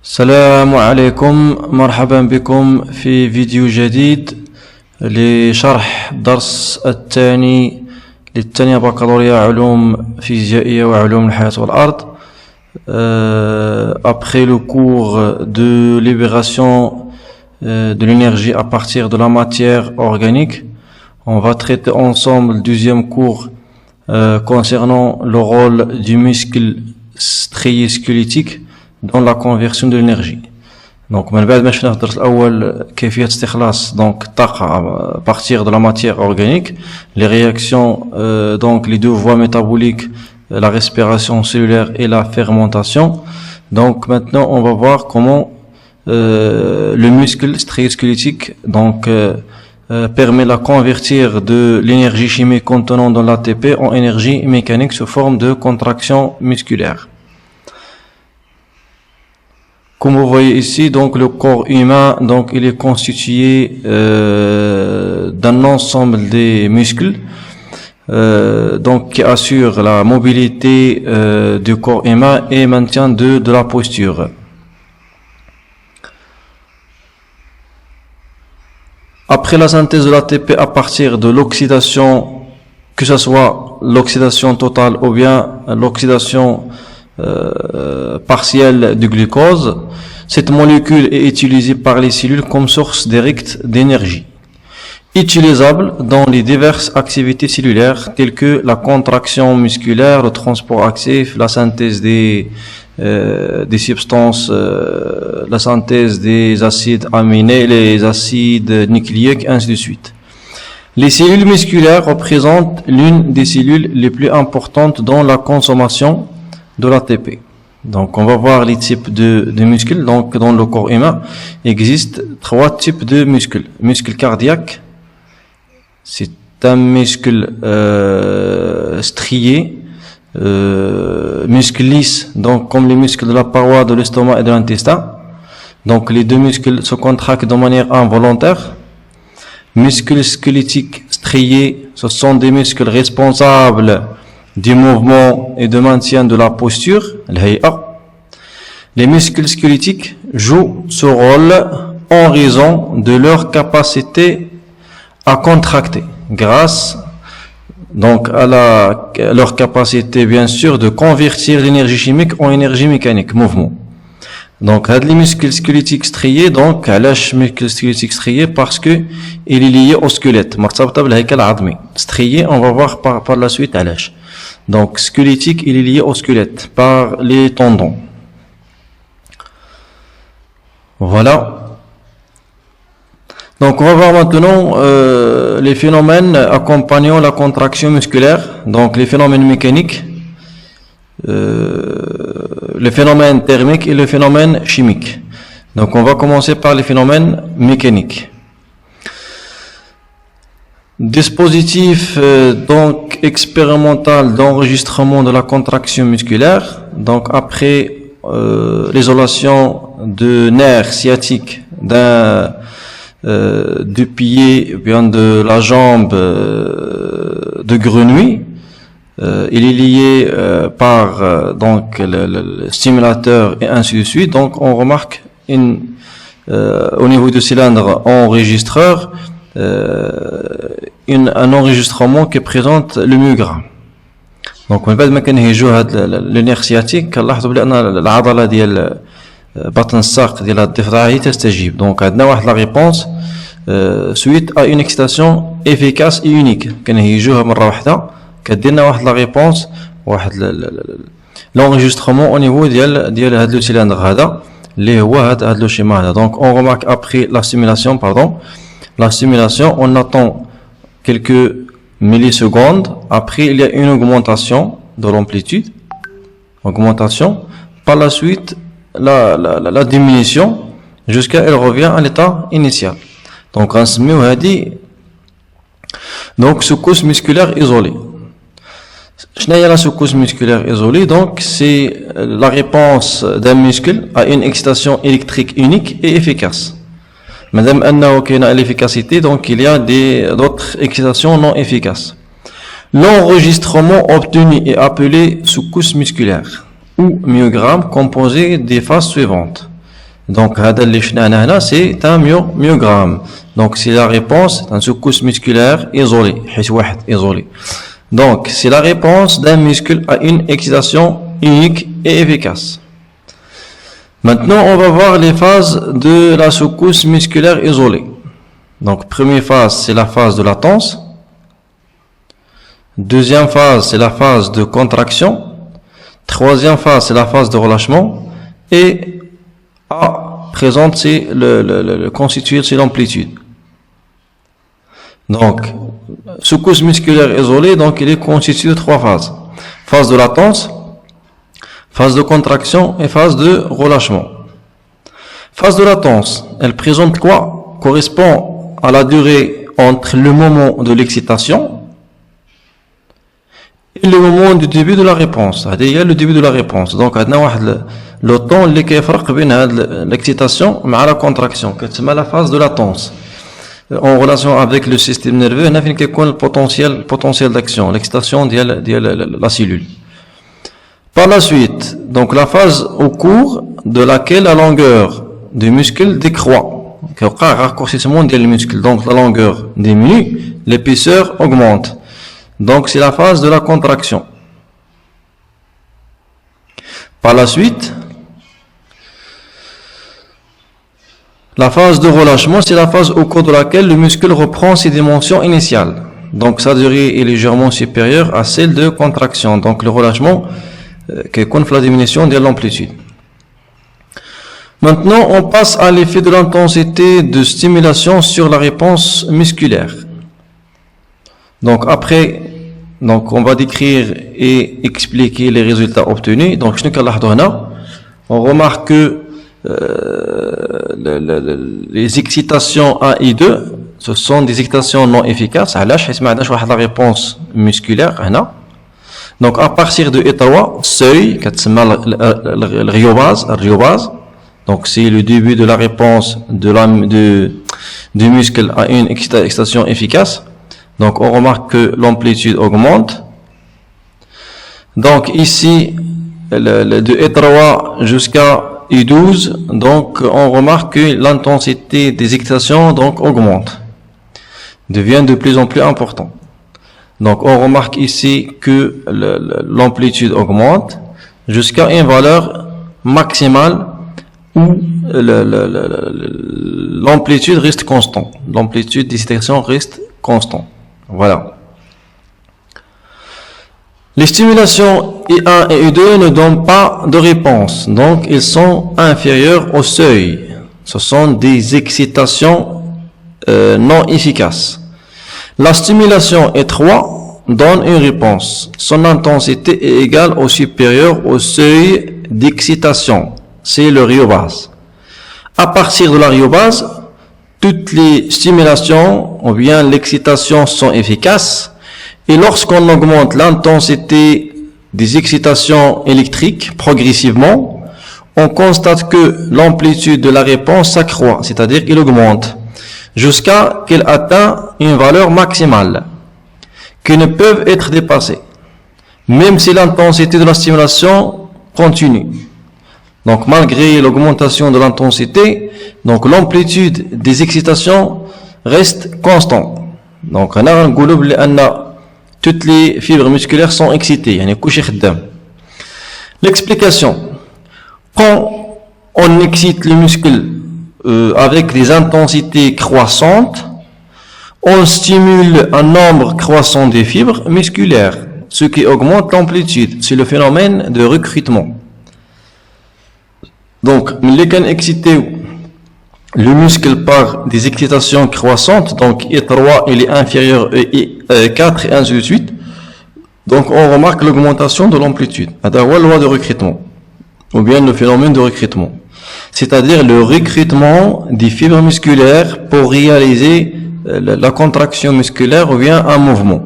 السلام عليكم، مرحبا بكم في فيديو جديد لشرح الدرس الثاني للثانية بكالوريا علوم فيزيائية وعلوم الحياة والأرض. Après le cours de libération de l'énergie à partir de la matière organique, on va traiter ensemble le deuxième cours concernant le rôle du muscle strié squelettique dans la conversion de l'énergie. Donc, من بعد ما شفنا في الدرس الأول كيفية استخلاص donc الطاقة à partir de la matière organique, les réactions donc les deux voies métaboliques, la respiration cellulaire et la fermentation. Donc maintenant on va voir comment le muscle strié squelettique donc permet de convertir de l'énergie chimique contenant dans l'ATP en énergie mécanique sous forme de contraction musculaire. Comme vous voyez ici, donc le corps humain, donc il est constitué d'un ensemble des muscles, donc qui assurent la mobilité du corps humain et maintien de la posture. Après la synthèse de l'ATP à partir de l'oxydation, que ce soit l'oxydation totale ou bien l'oxydation partielle du glucose, cette molécule est utilisée par les cellules comme source directe d'énergie, utilisable dans les diverses activités cellulaires telles que la contraction musculaire, le transport actif, la synthèse des substances, la synthèse des acides aminés, les acides nucléiques, ainsi de suite. Les cellules musculaires représentent l'une des cellules les plus importantes dans la consommation de l'ATP. Donc, on va voir les types de muscles. Donc, dans le corps humain, il existe trois types de muscles. Muscle cardiaque, c'est un muscle strié, muscle lisse, donc comme les muscles de la paroi de l'estomac et de l'intestin. Donc, les deux muscles se contractent de manière involontaire. Muscles squelettiques striés, ce sont des muscles responsables du mouvement et de maintien de la posture, les muscles squelettiques jouent ce rôle en raison de leur capacité à contracter, grâce donc à leur capacité bien sûr de convertir l'énergie chimique en énergie mécanique, mouvement. Donc, les muscles squelettiques striés, donc, muscle squelettique strié parce que il est lié au squelette. Strié, on va voir par la suite, donc, squelettique, il est lié au squelette par les tendons. Voilà. Donc, on va voir maintenant les phénomènes accompagnant la contraction musculaire, donc les phénomènes mécaniques, le phénomène thermique et le phénomène chimique. Donc, on va commencer par les phénomènes mécaniques. Dispositif donc expérimental d'enregistrement de la contraction musculaire. Donc, après l'isolation de nerfs sciatiques du pied, bien de la jambe de grenouille, il est lié par donc le stimulateur et ainsi de suite. Donc, on remarque au niveau du cylindre enregistreur un enregistrement qui présente le myogramme. Donc, من بعد ما كنهيجوا هذا le nerf sciatique كنلاحظوا بلي ان العضله ديال بطن الساق ديال الضفدع هي تستجيب. Donc, عندنا واحد لا ريبونس suite à une excitation efficace et unique. كنهيجوها مره واحده كدير لنا واحد لا ريبونس واحد l'enregistrement au niveau ديال هذا لو سيلندر هذا اللي هو هذا لو شيما هذا. Donc, on remarque après la stimulation, on attend quelques millisecondes. Après, il y a une augmentation de l'amplitude. Par la suite, la diminution jusqu'à elle revient à l'état initial. Donc, on se met donc secousse musculaire isolée. La secousse musculaire isolée, donc c'est la réponse d'un muscle à une excitation électrique unique et efficace. Madame Anna a l'efficacité, donc il y a d'autres excitations non efficaces. L'enregistrement obtenu est appelé secousse musculaire ou myogramme composé des phases suivantes. Donc, c'est un myogramme. Donc, c'est la réponse d'un secousse musculaire isolée. Isolé. Donc, c'est la réponse d'un muscle à une excitation unique et efficace. Maintenant, on va voir les phases de la secousse musculaire isolée. Donc, première phase, c'est la phase de latence. Deuxième phase, c'est la phase de contraction. Troisième phase, c'est la phase de relâchement. Et A présente, c'est constitué, c'est l'amplitude. Donc, secousse musculaire isolée, donc il est constitué de trois phases. Phase de latence, phase de contraction et phase de relâchement. Phase de latence, elle présente quoi? Correspond à la durée entre le moment de l'excitation et le moment du début de la réponse. C'est-à-dire le début de la réponse. Donc, on a le temps qui diffère entre l'excitation et la contraction. C'est la phase de latence. En relation avec le système nerveux, on a le potentiel d'action, l'excitation de la cellule. Par la suite, donc la phase au cours de laquelle la longueur du muscle décroît. Raccourcissement des muscles. Donc la longueur diminue, l'épaisseur augmente. Donc c'est la phase de la contraction. Par la suite, la phase de relâchement, c'est la phase au cours de laquelle le muscle reprend ses dimensions initiales. Donc sa durée est légèrement supérieure à celle de contraction. Donc le relâchement qui confie la diminution de l'amplitude. Maintenant, on passe à l'effet de l'intensité de stimulation sur la réponse musculaire. Donc après, on va décrire et expliquer les résultats obtenus. Donc on remarque que les excitations 1 et 2, ce sont des excitations non efficaces. La réponse musculaire. Donc à partir de E3, seuil, le ryobase. Donc c'est le début de la réponse du muscle à une excitation efficace. Donc on remarque que l'amplitude augmente. Donc ici, de E3 jusqu'à E12, donc on remarque que l'intensité des excitations donc augmente, devient de plus en plus important. Donc on remarque ici que l'amplitude augmente jusqu'à une valeur maximale où l'amplitude reste constante. L'amplitude des excitations reste constante. Voilà. Les stimulations I1 et I2 ne donnent pas de réponse, donc ils sont inférieurs au seuil. Ce sont des excitations non efficaces. La stimulation I3 donne une réponse. Son intensité est égale ou supérieure au seuil d'excitation. C'est le ryobase. À partir de la ryobase, toutes les stimulations ou bien l'excitation sont efficaces. Et lorsqu'on augmente l'intensité des excitations électriques progressivement, on constate que l'amplitude de la réponse s'accroît, c'est-à-dire qu'il augmente, jusqu'à qu'elle atteint une valeur maximale, qui ne peut être dépassée, même si l'intensité de la stimulation continue. Donc malgré l'augmentation de l'intensité, donc l'amplitude des excitations reste constante. Donc on a un gouloub toutes les fibres musculaires sont excitées. L'explication. Quand on excite le muscle avec des intensités croissantes, on stimule un nombre croissant des fibres musculaires, ce qui augmente l'amplitude. C'est le phénomène de recrutement. Donc, les can exciter le muscle par des excitations croissantes, donc I3 il est inférieur à I4 et ainsi de suite. Donc on remarque l'augmentation de l'amplitude. C'est la loi de recrutement, ou bien le phénomène de recrutement. C'est-à-dire le recrutement des fibres musculaires pour réaliser la contraction musculaire ou bien un mouvement.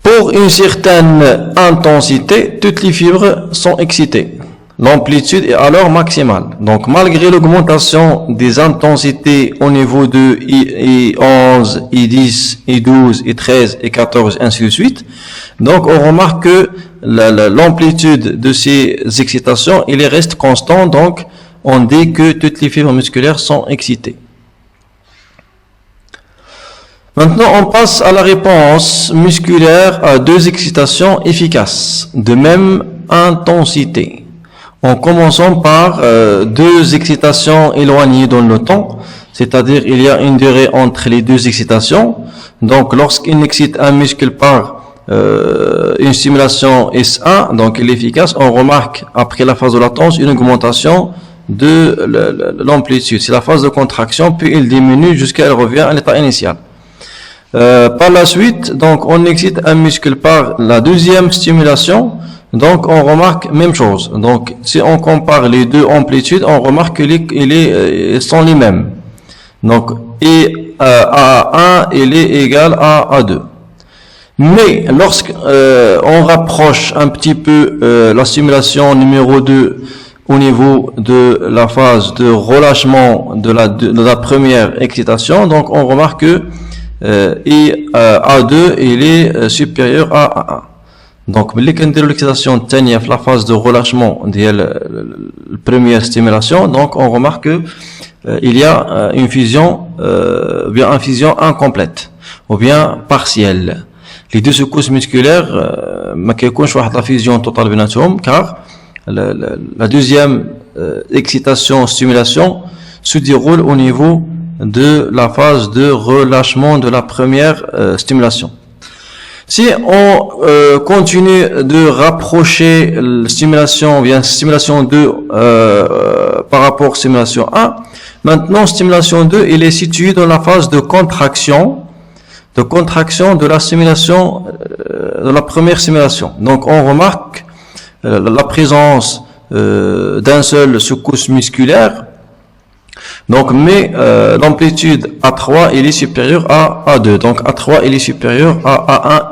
Pour une certaine intensité, toutes les fibres sont excitées. l'amplitude est alors maximale. Donc, malgré l'augmentation des intensités au niveau de I11, I10, I12, I13, I14, ainsi de suite, donc on remarque que l'amplitude de ces excitations, il reste constant, donc on dit que toutes les fibres musculaires sont excitées. Maintenant, on passe à la réponse musculaire à deux excitations efficaces, de même intensité. En commençant par deux excitations éloignées dans le temps, c'est-à-dire il y a une durée entre les deux excitations. Donc, lorsqu'il excite un muscle par une stimulation SA, donc il est efficace, on remarque après la phase de latence une augmentation de l'amplitude. C'est la phase de contraction, puis il diminue jusqu'à elle revient à l'état initial. Par la suite, donc on excite un muscle par la deuxième stimulation, donc on remarque même chose. Donc si on compare les deux amplitudes, on remarque qu'ils sont les mêmes. Donc et A1 il est égal à A2. Mais lorsque on rapproche un petit peu la stimulation numéro 2 au niveau de la phase de relâchement de la première excitation, donc on remarque que A2 il est supérieur à A1. Donc ملي كنديروا l'excitation الثانيه في la phase de relâchement ديال la première stimulation, donc on remarque que il y a une fusion bien une fusion incomplète ou bien partielle. Les deux secousses musculaires ما كيكونش واحد la fusion totale بيناتهم, car la deuxième excitation stimulation se déroule au niveau de la phase de relâchement de la première stimulation. Si on continue de rapprocher la stimulation, bien stimulation 2 par rapport à stimulation 1, maintenant stimulation 2, il est situé dans la phase de contraction de la stimulation, de la première stimulation. Donc on remarque la présence d'un seul secousse musculaire. Donc, mais l'amplitude A3 il est supérieur à A2. Donc A3 il est supérieur à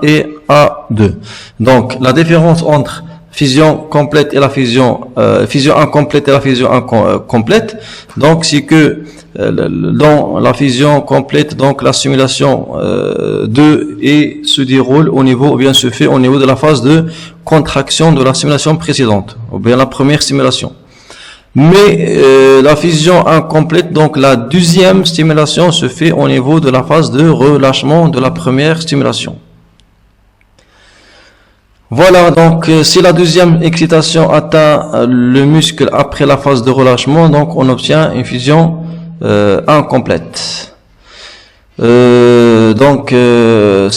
A1 et A2. Donc la différence entre fusion complète et la fusion incomplète et la fusion complète, donc c'est que dans la fusion complète, donc la stimulation 2 et se déroule au niveau, ou bien se fait au niveau de la phase de contraction de la stimulation précédente, ou bien la première stimulation. Mais la fusion incomplète, donc la deuxième stimulation se fait au niveau de la phase de relâchement de la première stimulation. Voilà, donc si la deuxième excitation atteint le muscle après la phase de relâchement, donc on obtient une fusion incomplète. Donc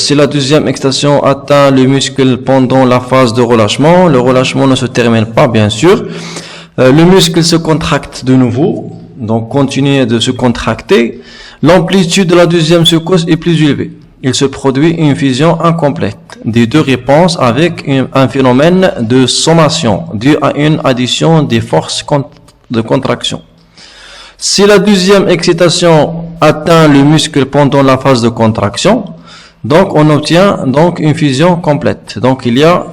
si la deuxième excitation atteint le muscle pendant la phase de relâchement, le relâchement ne se termine pas bien sûr. Le muscle se contracte de nouveau, donc continue de se contracter. L'amplitude de la deuxième secousse est plus élevée. Il se produit une fusion incomplète des deux réponses avec un phénomène de sommation dû à une addition des forces de contraction. Si la deuxième excitation atteint le muscle pendant la phase de contraction, donc on obtient donc une fusion complète. Donc il y a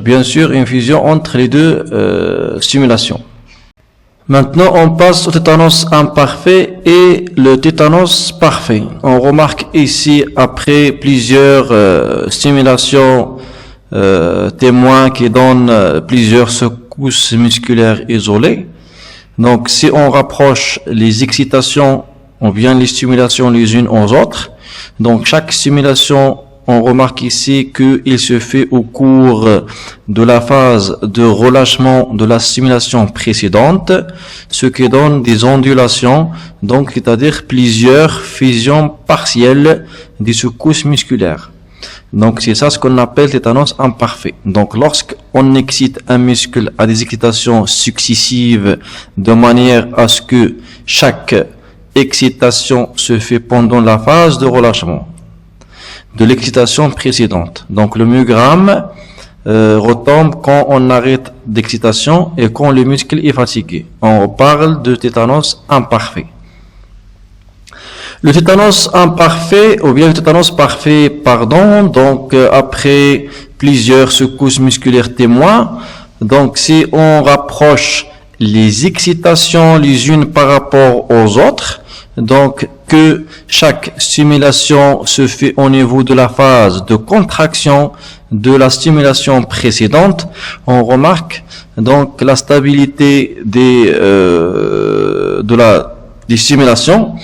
bien sûr une fusion entre les deux stimulations. Maintenant, on passe au tétanos imparfait et le tétanos parfait. On remarque ici, après plusieurs stimulations témoins qui donnent plusieurs secousses musculaires isolées. Donc, si on rapproche les excitations ou bien les stimulations les unes aux autres, donc chaque stimulation, on remarque ici qu'il se fait au cours de la phase de relâchement de la stimulation précédente, ce qui donne des ondulations, donc c'est-à-dire plusieurs fusions partielles des secousses musculaires. Donc c'est ça ce qu'on appelle tétanos imparfait. Donc lorsqu'on excite un muscle à des excitations successives de manière à ce que chaque excitation se fait pendant la phase de relâchement de l'excitation précédente. Donc le myogramme retombe quand on arrête d'excitation et quand le muscle est fatigué. On parle de tétanos imparfait. Le tétanos imparfait, ou bien le tétanos parfait, pardon, donc après plusieurs secousses musculaires témoins, Donc si on rapproche les excitations les unes par rapport aux autres, donc que chaque stimulation se fait au niveau de la phase de contraction de la stimulation précédente, on remarque donc la stabilité des stimulations,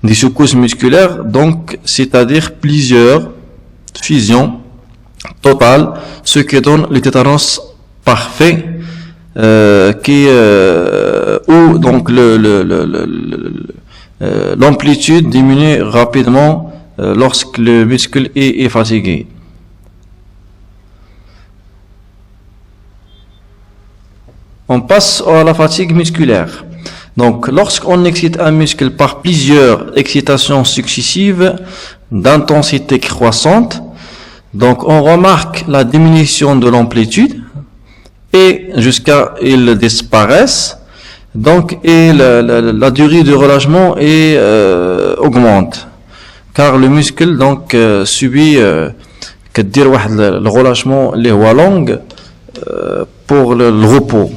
des secousses musculaires, donc c'est-à-dire plusieurs fusions totales, ce qui donne le tétanos parfait, où donc l'amplitude diminue rapidement lorsque le muscle est fatigué. On passe à la fatigue musculaire. Donc, lorsqu'on excite un muscle par plusieurs excitations successives d'intensité croissante, donc on remarque la diminution de l'amplitude et jusqu'à il disparaisse. Donc, et la durée de relâchement augmente, car le muscle donc subit le relâchement les long pour le repos.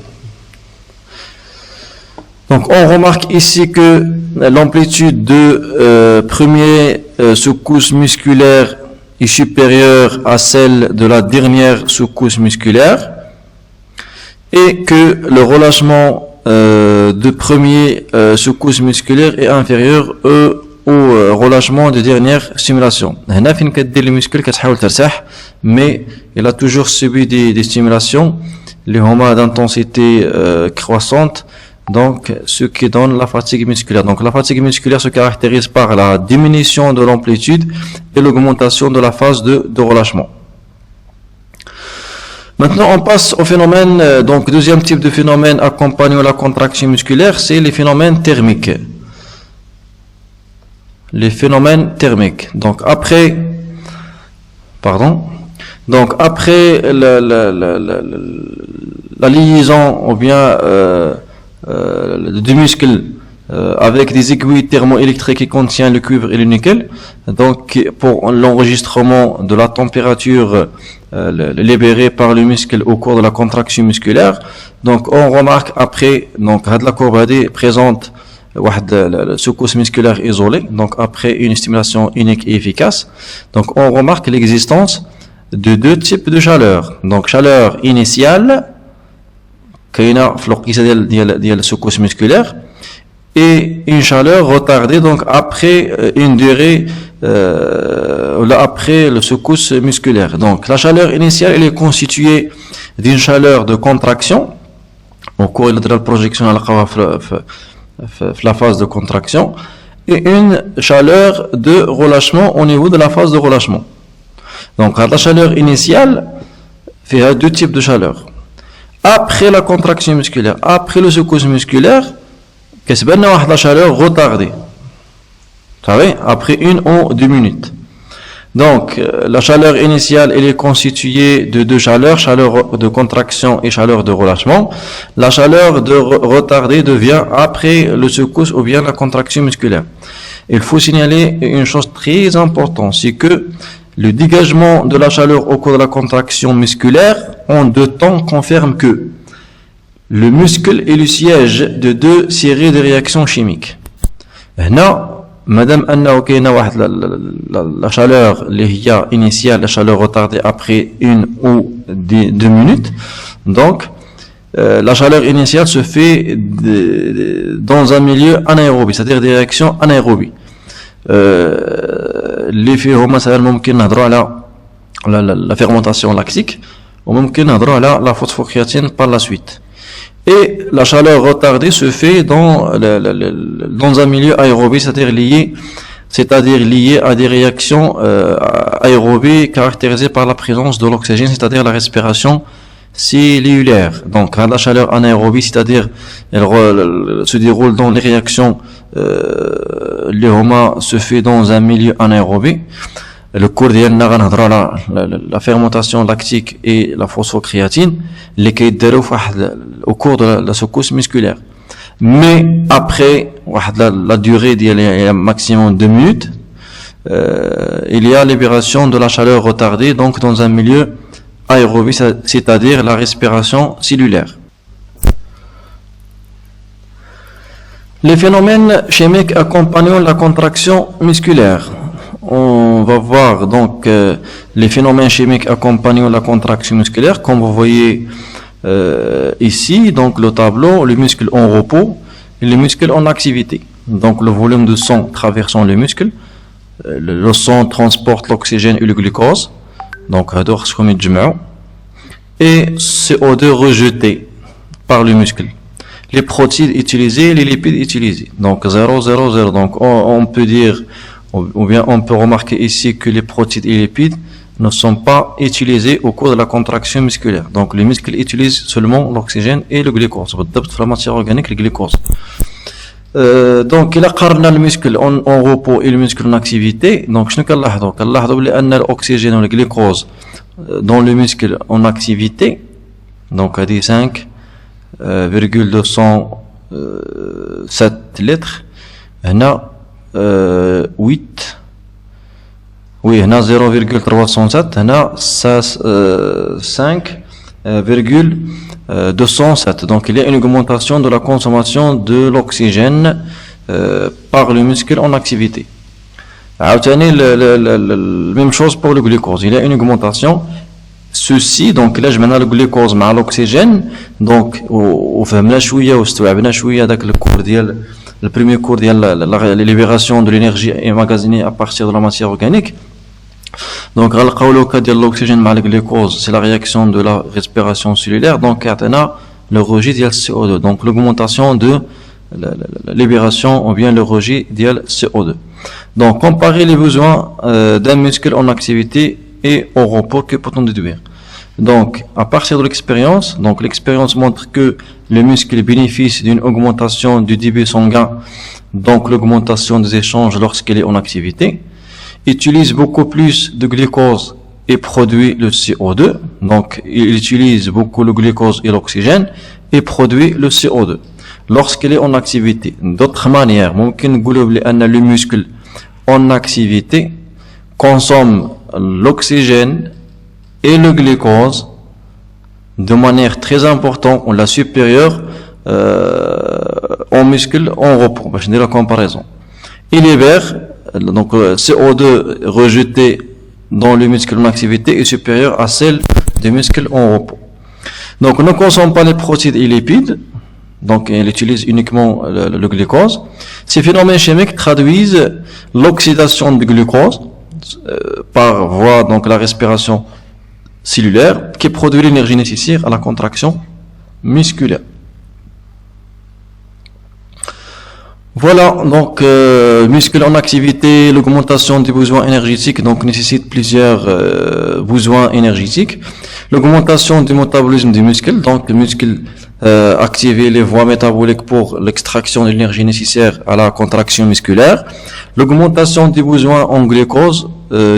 Donc, on remarque ici que l'amplitude de première secousse musculaire est supérieure à celle de la dernière secousse musculaire et que le relâchement de premier secousse musculaire est inférieur au relâchement de dernière stimulation. هنا فين كدير المسكل كتحاول ترتاح mais il a toujours subi des stimulations اللي هما d'intensité croissante, donc ce qui donne la fatigue musculaire. Donc la fatigue musculaire se caractérise par la diminution de l'amplitude et l'augmentation de la phase de relâchement. Maintenant, on passe au phénomène, donc deuxième type de phénomène accompagnant la contraction musculaire, c'est les phénomènes thermiques. Les phénomènes thermiques. Donc après la liaison ou bien du muscle avec des aiguilles thermoélectriques qui contiennent le cuivre et le nickel, donc pour l'enregistrement de la température libérée par le muscle au cours de la contraction musculaire. Donc on remarque après, donc la courbe présente la secousse musculaire isolée, donc après une stimulation unique et efficace. Donc on remarque l'existence de deux types de chaleur. Donc chaleur initiale كاينه في الوقيته ديال السكوس musculaire, et une chaleur retardée donc après une durée après le secousse musculaire. Donc la chaleur initiale elle est constituée d'une chaleur de contraction au cours de la projection à la phase de contraction, et une chaleur de relâchement au niveau de la phase de relâchement. Donc la chaleur initiale fait deux types de chaleur. Après la contraction musculaire, après le secousse musculaire, كسبنا واحد la chaleur retardée. Vous savez, après 1 ou 2 minutes. Donc, la chaleur initiale, elle est constituée de deux chaleurs, chaleur de contraction et chaleur de relâchement. La chaleur de retardée devient après le secousse ou bien la contraction musculaire. Il faut signaler une chose très importante, c'est que le dégagement de la chaleur au cours de la contraction musculaire en deux temps confirme que le muscle est le siège de deux séries de réactions chimiques. هنا madame أنه كاينة واحد la chaleur اللي هي initiale, la chaleur retardée après 1 ou 2 minutes. Donc la chaleur initiale se fait dans un milieu anaérobie, c'est-à-dire des réactions anaérobies. اللي فيهم مثلا ممكن نهضروا على la fermentation lactique وممكن نهضروا على la phosphocréatine par la suite. Et la chaleur retardée se fait dans un milieu aérobie, c'est-à-dire lié à des réactions aérobies caractérisées par la présence de l'oxygène, c'est-à-dire la respiration cellulaire. Donc la chaleur anaérobie, c'est-à-dire elle se déroule dans les réactions l'homa se fait dans un milieu anaérobie. Le cours ديالنا غنهضروا على la fermentation lactique et la phosphocréatine اللي كيديروا au cours de la secousse musculaire. Mais après la durée ديال maximum 2 minutes, il y a libération de la chaleur retardée donc dans un milieu aérobie, c'est-à-dire la respiration cellulaire. Les phénomènes chimiques accompagnant la contraction musculaire. On va voir donc les phénomènes chimiques accompagnant la contraction musculaire. Comme vous voyez ici, donc le tableau, le muscle en repos et les muscles en activité. Donc le volume de sang traversant les muscles. Le sang transporte l'oxygène et le glucose. Donc et CO2 rejeté par le muscle. Les protéines utilisées, les lipides utilisés. Donc 0, 0, 0. Donc on peut dire, ou bien on peut remarquer ici que les protéines et les lipides ne sont pas utilisés au cours de la contraction musculaire. Donc le muscle utilise seulement l'oxygène et le glucose. La matière organique, le glucose. Donc il a le muscle en repos et le muscle en activité. Donc je ne sais pas l'oxygène et le glucose dans le muscle en activité. Donc à 5,207 litres. هنا 8 oui هنا 0,307 هنا 5,207. Donc il y a une augmentation de la consommation de l'oxygène par le muscle en activité. Même chose pour le glucose, il y a une augmentation. Ceci donc là je mets le glucose مع l'oxygène. Donc وفهمنا شويه واستوعبنا شويه داك الكور ديال le premier cours ديال la libération de l'énergie emmagasinée à partir de la matière organique. Donc غنلقاو لو كا ديال l'oxygène مع le glucose, c'est la réaction de la respiration cellulaire. Donc عطينا le rejet ديال CO2, donc l'augmentation de la libération ou bien le rejet ديال CO2. Donc comparer les besoins d'un muscle en activité et au repos, que peut-on déduire? Donc, à partir de l'expérience, donc l'expérience montre que le muscle bénéficie d'une augmentation du débit sanguin, donc l'augmentation des échanges lorsqu'il est en activité, utilise beaucoup plus de glucose et produit le CO2, donc il utilise beaucoup le glucose et l'oxygène et produit le CO2 lorsqu'il est en activité. D'autres manières, le muscle en activité consomme l'oxygène et le glucose de manière très importante, ou la supérieure au muscle en repos. Je dis la comparaison. Il libère, donc CO2 rejeté dans le muscle en activité est supérieur à celle du muscle en repos. Donc ne consomme pas les protéines et lipides, donc il utilise uniquement le glucose. Ces phénomènes chimiques traduisent l'oxydation du glucose par voie donc la respiration cellulaire qui produit l'énergie nécessaire à la contraction musculaire. Voilà, donc muscle en activité, l'augmentation des besoins énergétiques donc nécessite plusieurs besoins énergétiques. L'augmentation du métabolisme du muscle, donc le muscle activer les voies métaboliques pour l'extraction de l'énergie nécessaire à la contraction musculaire. L'augmentation des besoins en glucose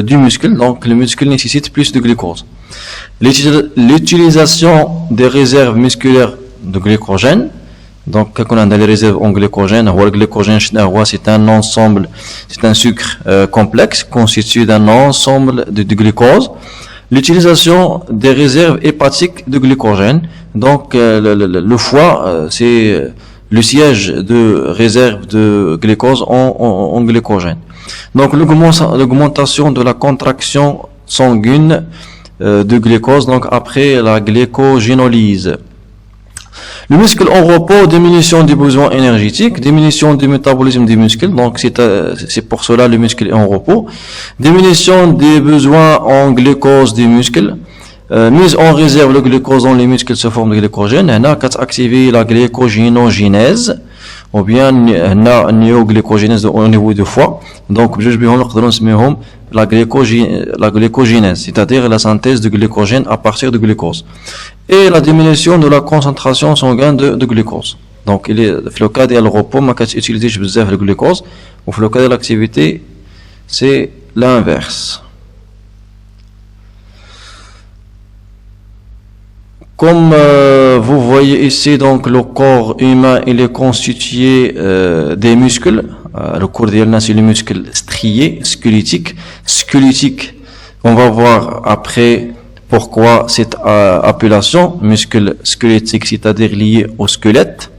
du muscle, donc le muscle nécessite plus de glucose. L'utilisation des réserves musculaires de glycogène. Donc, quand on a les réserves en glycogène, le glycogène, c'est un ensemble, c'est un sucre complexe constitué d'un ensemble de glucose. L'utilisation des réserves hépatiques de glycogène. Donc, le foie, c'est le siège de réserve de glucose en glycogène. Donc, l'augmentation de la contraction sanguine de glucose, donc après la glycogénolyse. Le muscle en repos, diminution des besoins énergétiques, diminution du métabolisme des muscles, donc c'est pour cela le muscle est en repos. Diminution des besoins en glucose des muscles, mise en réserve le glucose dans les muscles sous forme de glycogène. On a activé la glycogénogénèse, ou bien la néoglycogénèse au niveau du foie. Donc, la glycogénèse, c'est-à-dire la synthèse de glycogène à partir de glucose. Et la diminution de la concentration sanguine de glucose. Donc, il est, le cas de le repos, ma utilisé le glucose, ou le cas de l'activité, c'est l'inverse. Comme vous voyez ici, donc le corps humain il est constitué des muscles. Le corps d'Yelna c'est les muscles striés, squelettiques. On va voir après Pourquoi cette appellation muscle squelettique, c'est-à-dire lié au squelette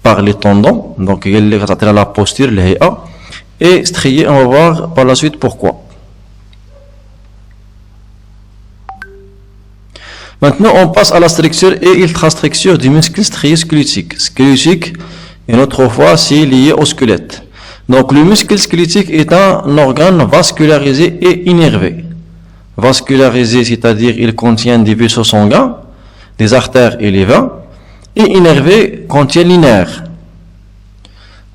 par les tendons, donc il y a la posture, le héa, et strié, on va voir par la suite pourquoi. Maintenant, on passe à la structure et ultrastructure du muscle strié squelettique. Squelettique, une autre fois, c'est lié au squelette. Donc, le muscle squelettique est un organe vascularisé et innervé. Vascularisé, c'est-à-dire il contient des vaisseaux sanguins, des artères et les veins, et innervé contient les nerfs.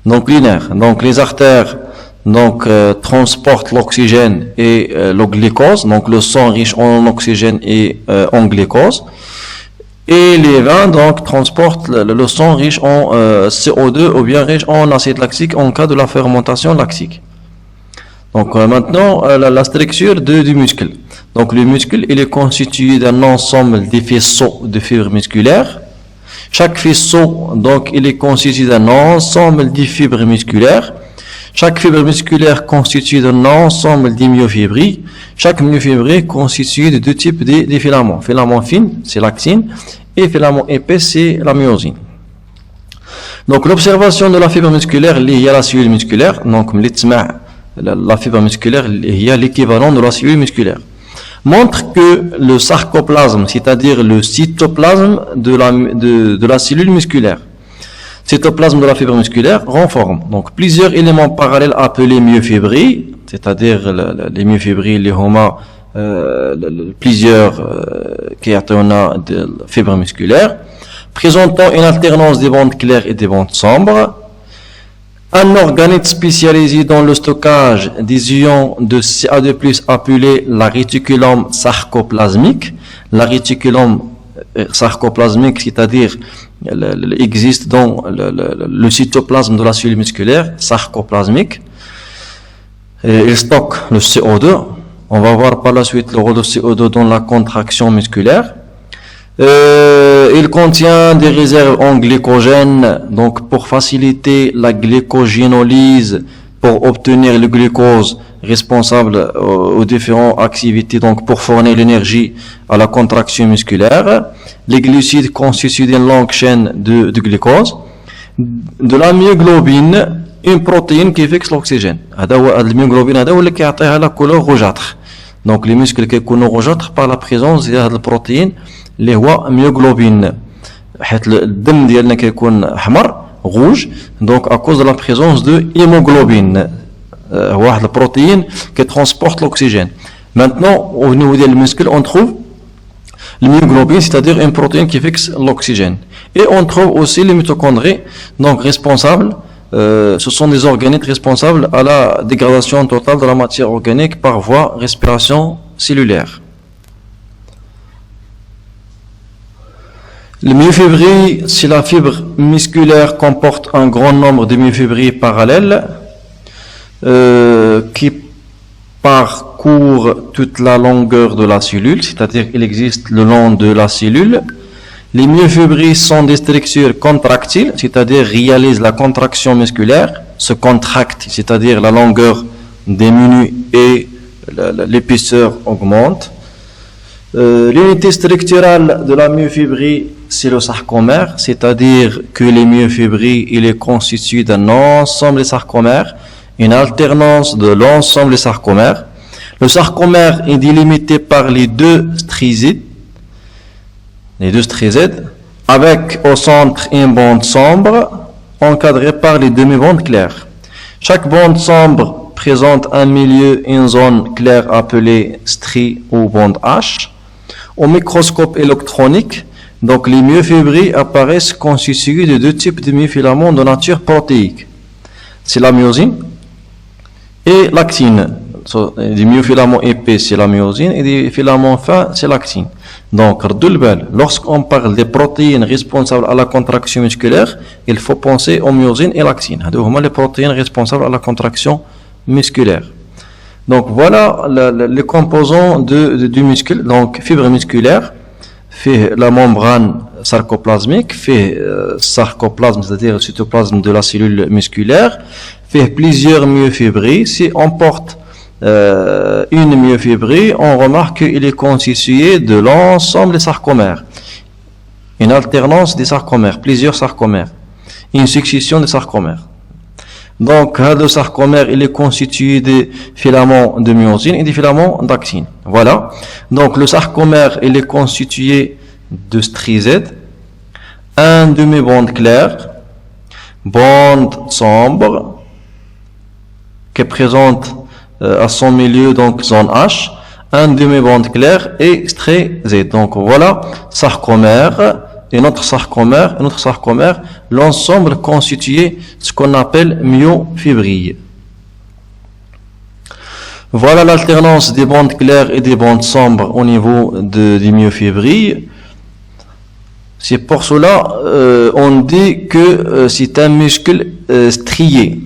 Donc, les nerfs. Donc, les artères transportent l'oxygène et le glucose, donc le sang riche en oxygène et en glucose. Et les veins donc transportent le sang riche en CO2 ou bien riche en acide lactique en cas de la fermentation lactique. Donc maintenant la structure du muscle. Donc le muscle il est constitué d'un ensemble de faisceaux de fibres musculaires. Chaque faisceau donc il est constitué d'un ensemble de fibres musculaires. Chaque fibre musculaire constituée d'un ensemble de myofibrilles. Chaque myofibrille constitué de deux types de filaments. Filament fin, c'est l'actine, et filament épais, c'est la myosine. Donc l'observation de la fibre musculaire liée à la cellule musculaire, donc la fibre musculaire liée à l'équivalent de la cellule musculaire, montre que le sarcoplasme, c'est-à-dire le cytoplasme de la cellule musculaire, cytoplasme de la fibre musculaire renforme donc plusieurs éléments parallèles appelés myofibrilles, c'est-à-dire les myofibrilles, les homas, plusieurs kéatonas de fibres musculaires, présentant une alternance des bandes claires et des bandes sombres. Un organelle spécialisé dans le stockage des ions de Ca2+, appelé la réticulum sarcoplasmique. La réticulum sarcoplasmique, c'est-à-dire existe dans le cytoplasme de la cellule musculaire sarcoplasmique. Et il stocke le CO2. On va voir par la suite le rôle de CO2 dans la contraction musculaire. Il contient des réserves en glycogène, donc pour faciliter la glycogénolyse, pour obtenir le glucose responsable aux différentes activités, donc pour fournir l'énergie à la contraction musculaire. Les glucides constituent une longue chaîne de glucose. De la myoglobine, une protéine qui fixe l'oxygène. La myoglobine qui a la couleur rougeâtre. Donc les muscles qui sont rougeâtres par la présence de la protéine اللي هو myoglobine. حيت الدم ديالنا كيكون احمر rouge, donc à cause de la présence de hémoglobine, واحد البروتين qui transporte l'oxygène. Maintenant au niveau des muscles on trouve le myoglobine, c'est-à-dire une protéine qui fixe l'oxygène, et on trouve aussi les mitochondries, donc responsables, ce sont des organettes responsables à la dégradation totale de la matière organique par voie respiration cellulaire. Le myofibrilles, si la fibre musculaire comporte un grand nombre de myofibrilles parallèles qui parcourent toute la longueur de la cellule, c'est-à-dire qu'il existe le long de la cellule. Les myofibrilles sont des structures contractiles, c'est-à-dire réalisent la contraction musculaire, se contractent, c'est-à-dire la longueur diminue et l'épaisseur augmente. L'unité structurale de la myofibrille, c'est le sarcomère, c'est-à-dire que les myofibrilles, il est constitué d'un ensemble de sarcomères, une alternance de l'ensemble des sarcomères. Le sarcomère est délimité par les deux strizides, avec au centre une bande sombre, encadrée par les demi-bandes claires. Chaque bande sombre présente un milieu, une zone claire appelée strie ou bande H. Au microscope électronique, donc les myofibrilles apparaissent constituées de deux types de myofilaments de nature protéique. C'est la myosine et l'actine. Des myofilaments épais, c'est la myosine, et des filaments fins, c'est l'actine. Donc, lorsqu'on parle des protéines responsables à la contraction musculaire, il faut penser aux myosines et l'actine. C'est les protéines responsables à la contraction musculaire. Donc voilà les composants du muscle. Donc fibre musculaire, fait la membrane sarcoplasmique, fait sarcoplasme, c'est-à-dire le cytoplasme de la cellule musculaire, fait plusieurs myofibrilles. Si on porte une myofibrille, on remarque qu'il est constitué de l'ensemble des sarcomères. Une alternance des sarcomères, plusieurs sarcomères, une succession de sarcomères. Donc, le sarcomère, il est constitué des filaments de myosine et des filaments d'actine. Voilà. Donc, le sarcomère, il est constitué de strizède, un demi-bande clair, bande sombre, qui présente à son milieu, donc, zone H, un demi-bande clair et strizède. Donc, voilà, sarcomère, et notre sarcomère, l'ensemble constitué ce qu'on appelle myofibrille. Voilà l'alternance des bandes claires et des bandes sombres au niveau des myofibrilles. C'est pour cela on dit que c'est un muscle strié.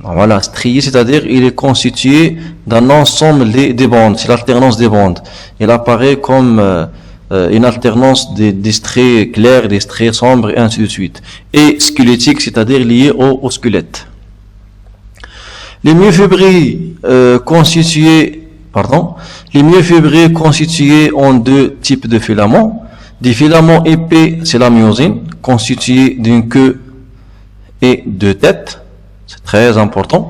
Voilà, strié, c'est-à-dire il est constitué d'un ensemble des bandes, c'est l'alternance des bandes. Il apparaît comme une alternance des traits clairs, des traits sombres, et ainsi de suite. Et squelettique, c'est-à-dire lié au squelette. Les myofibrilles constituées en deux types de filaments. Des filaments épais, c'est la myosine, constituée d'une queue et de têtes. C'est très important.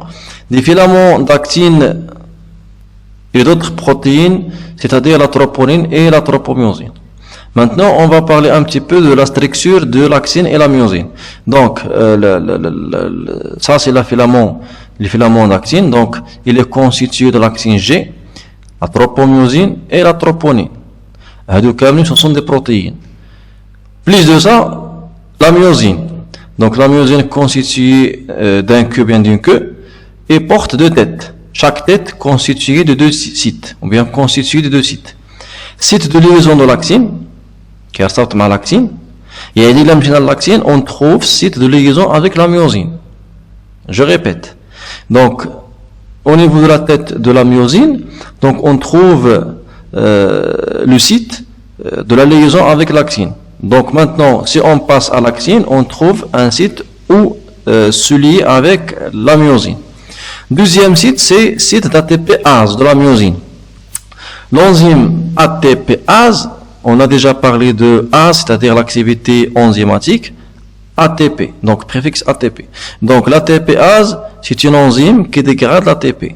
Des filaments d'actine et d'autres protéines, c'est-à-dire la troponine et la tropomyosine. Maintenant, on va parler un petit peu de la structure de l'actine et la myosine. Donc, ça c'est les filaments d'actine. Donc, il est constitué de l'actine G, la tropomyosine et la troponine. Ce sont des protéines. Plus de ça, la myosine. Donc, la myosine est constituée d'un queue, bien d'une queue, et porte deux têtes. Chaque tête constituée de deux sites, ou bien constituée de deux sites. Site de liaison de l'actine, qui ressemble à l'actine, et à l'actine, on trouve site de liaison avec la myosine. Je répète. Donc, au niveau de la tête de la myosine, donc on trouve le site de la liaison avec l'actine. Donc maintenant, si on passe à l'actine, on trouve un site où se lie avec la myosine. Deuxième site, c'est site d'ATPase de la myosine. L'enzyme ATPase, on a déjà parlé de A, c'est-à-dire l'activité enzymatique, ATP, donc préfixe ATP. Donc l'ATPase, c'est une enzyme qui dégrade l'ATP.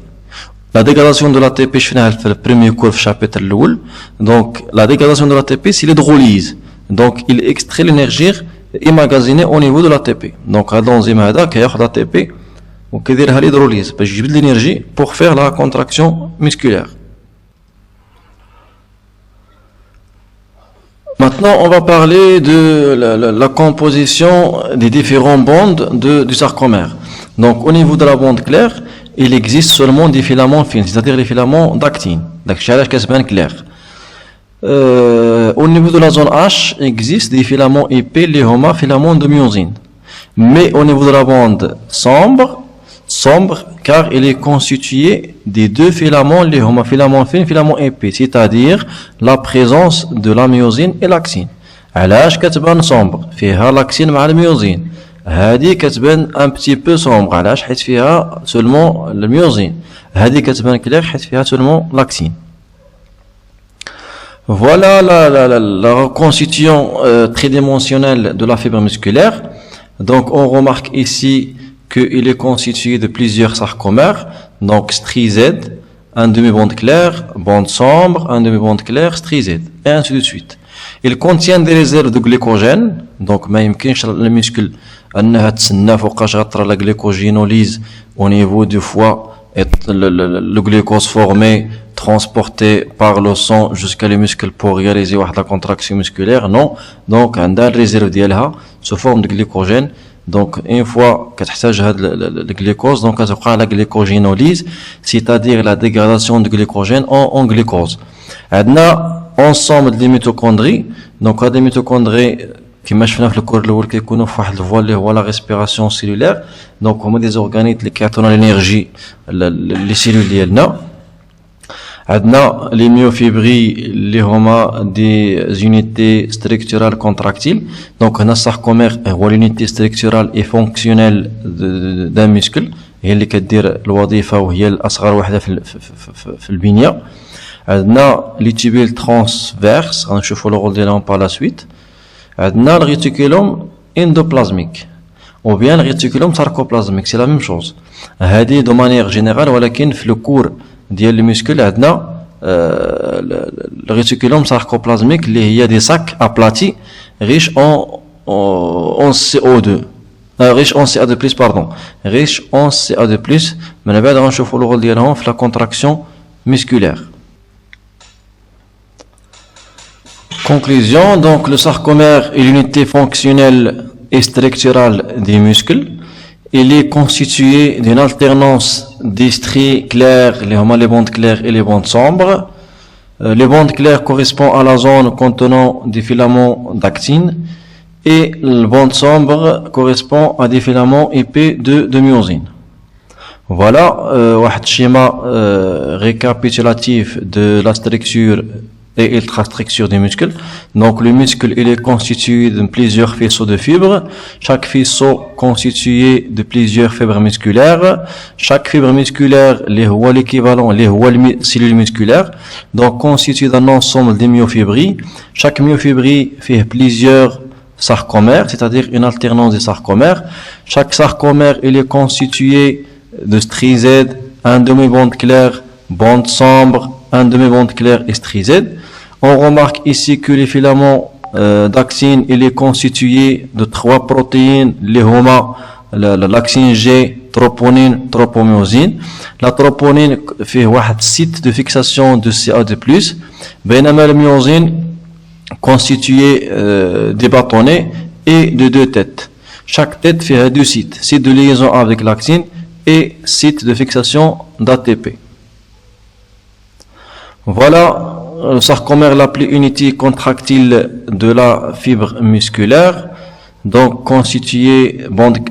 La dégradation de l'ATP, je fais le premier cours chapitre l'oul. Donc la dégradation de l'ATP, c'est l'hydrolyse. Donc il extrait l'énergie emmagasinée au niveau de l'ATP. Donc l'enzyme qui a l'ATP, ou qui dit l'hydrolyse, parce que j'ai de l'énergie pour faire la contraction musculaire. Maintenant, on va parler de la composition des différents bandes du sarcomère. Donc, au niveau de la bande claire, il existe seulement des filaments fins, c'est-à-dire les filaments d'actine. Donc, clair. Au niveau de la zone H, il existe des filaments épais, les filaments de myosine. Mais au niveau de la bande sombre, car il est constitué des deux filaments, les filaments fins, filaments épais, c'est-à-dire la présence de la myosine et l'actine. علاش كتبان sombre فيها l'actine مع الميوزين. هذه كتبان un petit peu sombre علاش حيت فيها seulement الميوزين. هذه كتبان clair حيت فيها seulement l'actine. Voilà la reconstitution tridimensionnelle de la fibre musculaire. Donc on remarque ici qu'il est constitué de plusieurs sarcomères, donc strizède, un demi-bande claire, bande sombre, un demi-bande claire, strizède, et ainsi de suite. Il contient des réserves de glycogène, donc ما يمكنش المسكل أنها تسنى فوقاش غطرى la glycogénolyse au niveau du foie et le glucose formé transporté par le sang jusqu'à les muscles pour réaliser la contraction musculaire. Non, donc un des réserves ديالها sous forme de glycogène. Donc, une fois que tu as le glucose, donc tu as la glycogénolyse, c'est-à-dire la dégradation du glycogène en glucose. On a ensemble des mitochondries. Donc, les mitochondries, qui marchent dans le corps, qui sont la respiration cellulaire. Donc, on a des organes qui ont l'énergie, les cellules. On a les myofibrilles, les des unités structurales contractiles. Donc, on a sarcomère, l'unité structurale et fonctionnelle d'un muscle. هي اللي كدير الوظيفة وهي الأصغر وحدة في البنية. عندنا لي تيبيل ترانسفيرس غنشوفوا لو رول ديالهم باغ لا سويت. عندنا الريتيكولوم اندوبلازميك ou bien le réticulum sarcoplasmique, c'est la même chose. هذه de manière générale, ولكن في le cours ديال les muscles عندنا le réticulum sarcoplasmique اللي هي des sacs aplatis riches en CO2, riche en CA2+, pardon, riche en CA2+. من بعد غنشوفوا le rôle ديالهم في la contraction musculaire. Conclusion, donc le sarcomère est l'unité fonctionnelle et structurale des muscles. Il est constitué d'une alternance des stries claires, les bandes claires et les bandes sombres. Les bandes claires correspondent à la zone contenant des filaments d'actine et les bandes sombres correspondent à des filaments épais de myosine. Voilà un schéma récapitulatif de la structure et ultrastructure des muscles. Donc le muscle il est constitué de plusieurs faisceaux de fibres. Chaque faisceau constitué de plusieurs fibres musculaires. Chaque fibre musculaire est l'équivalent des cellules musculaires. Donc constitué d'un ensemble de myofibrilles. Chaque myofibrie fait plusieurs sarcomères, c'est-à-dire une alternance des sarcomères. Chaque sarcomère il est constitué de stries Z, un demi-bande claire, bande sombre, un demi-bande claire et stries Z. On remarque ici que les filaments d'actine il est constitué de 3 protéines, les HOMA, l'axine G, troponine, tropomyosine. La troponine fait un site de fixation de CA2+, بينما la myosine constitué des bâtonnets et de 2 têtes. Chaque tête fait 2 sites, site de liaison avec l'actine et site de fixation d'ATP. Voilà le sarcomère, l'appelé unité contractile de la fibre musculaire, donc constitué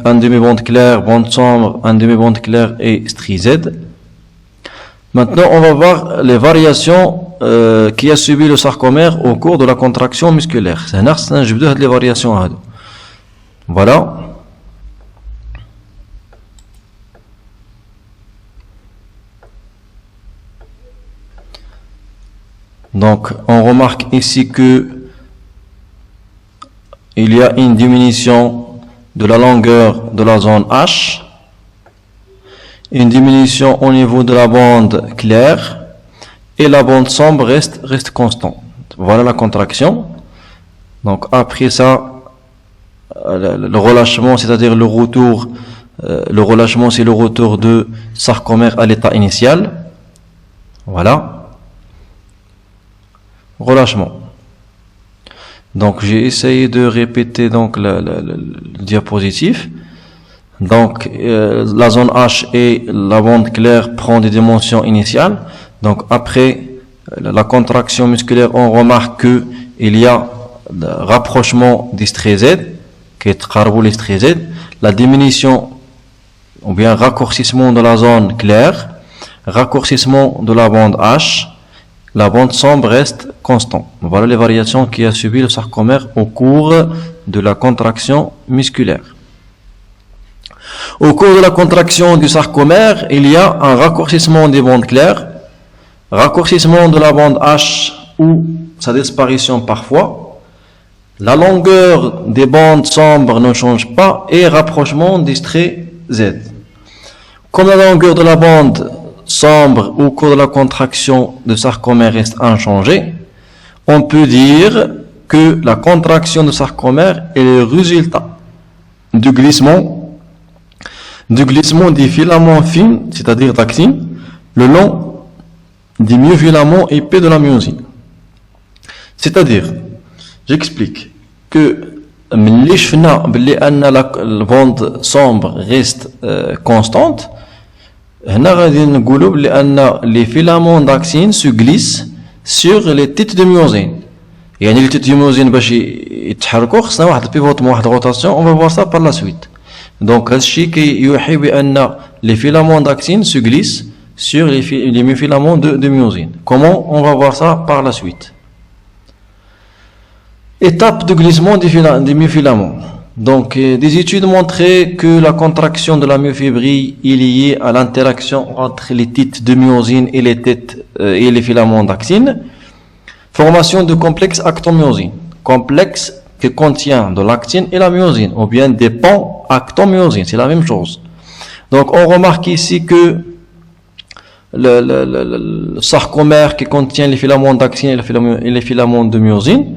un demi-bande claire, bande sombre, un demi-bande claire et strie Z. Maintenant, on va voir les variations qui a subi le sarcomère au cours de la contraction musculaire. C'est les variations. Voilà. Donc, on remarque ici que il y a une diminution de la longueur de la zone H, une diminution au niveau de la bande claire, et la bande sombre reste constante. Voilà la contraction. Donc, après ça, le relâchement, c'est-à-dire le retour, le relâchement, c'est le retour de sarcomère à l'état initial. Voilà. Relâchement. Donc j'ai essayé de répéter donc le diapositive. Donc la zone H et la bande claire prend des dimensions initiales. Donc après la contraction musculaire, on remarque que il y a le rapprochement des stries Z, qui est les stries Z, la diminution ou bien raccourcissement de la zone claire, raccourcissement de la bande H. La bande sombre reste constante. Voilà les variations qui a subi le sarcomère au cours de la contraction musculaire. Au cours de la contraction du sarcomère, il y a un raccourcissement des bandes claires, raccourcissement de la bande H ou sa disparition parfois. La longueur des bandes sombres ne change pas et rapprochement des stries Z. Comme la longueur de la bande sombre au cours de la contraction de sarcomère reste inchangée, on peut dire que la contraction de sarcomère est le résultat du glissement des filaments fins, c'est-à-dire d'actine, le long des myofilaments épais de la myosine. C'est-à-dire, j'explique que ملي شفنا بلي ان la bande sombre reste constante, هنا غادي نقولوا بلي ان les filaments d'actine se glissent sur les têtes de myosine. يعني les têtes de myosine باش يتحركوا خصنا واحد البيفوتمون واحد روتاسيون. On va voir ça par la suite. Donc هذا الشيء كيوحي بان les filaments d'actine se glissent sur les myofilaments de myosine. Comment on va voir ça par la suite? Étape de glissement des myofilaments. Donc, des études montraient que la contraction de la myofibrile est liée à l'interaction entre les titres de myosine et et les filaments d'actine. Formation de complexe actomyosine. Complexe qui contient de l'actine et la myosine, ou bien des ponts actomyosine, c'est la même chose. Donc, on remarque ici que le sarcomère qui contient les filaments d'actine et les filaments de myosine.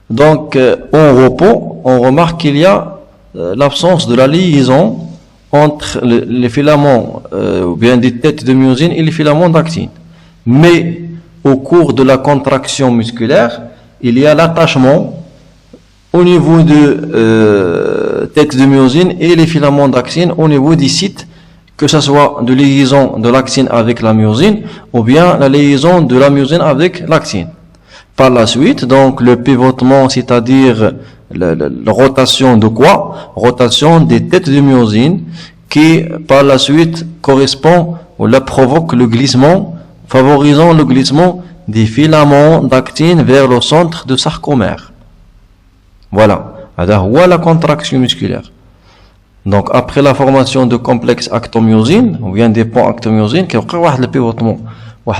Donc, au repos, on remarque qu'il y a l'absence de la liaison entre les filaments, ou bien des têtes de myosine et les filaments d'actine. Mais, au cours de la contraction musculaire, il y a l'attachement au niveau de tête de myosine et les filaments d'actine au niveau des sites, que ce soit de liaison de l'actine avec la myosine, ou bien la liaison de la myosine avec l'actine. Par la suite, donc, le pivotement, c'est-à-dire la rotation de quoi? Rotation des têtes de myosine, qui, par la suite, correspond ou la provoque le glissement, favorisant le glissement des filaments d'actine vers le centre de sarcomère. Voilà. C'est la contraction musculaire. Donc, après la formation de complexe actomyosine, ou bien des ponts actomyosine, qui a le pivotement, la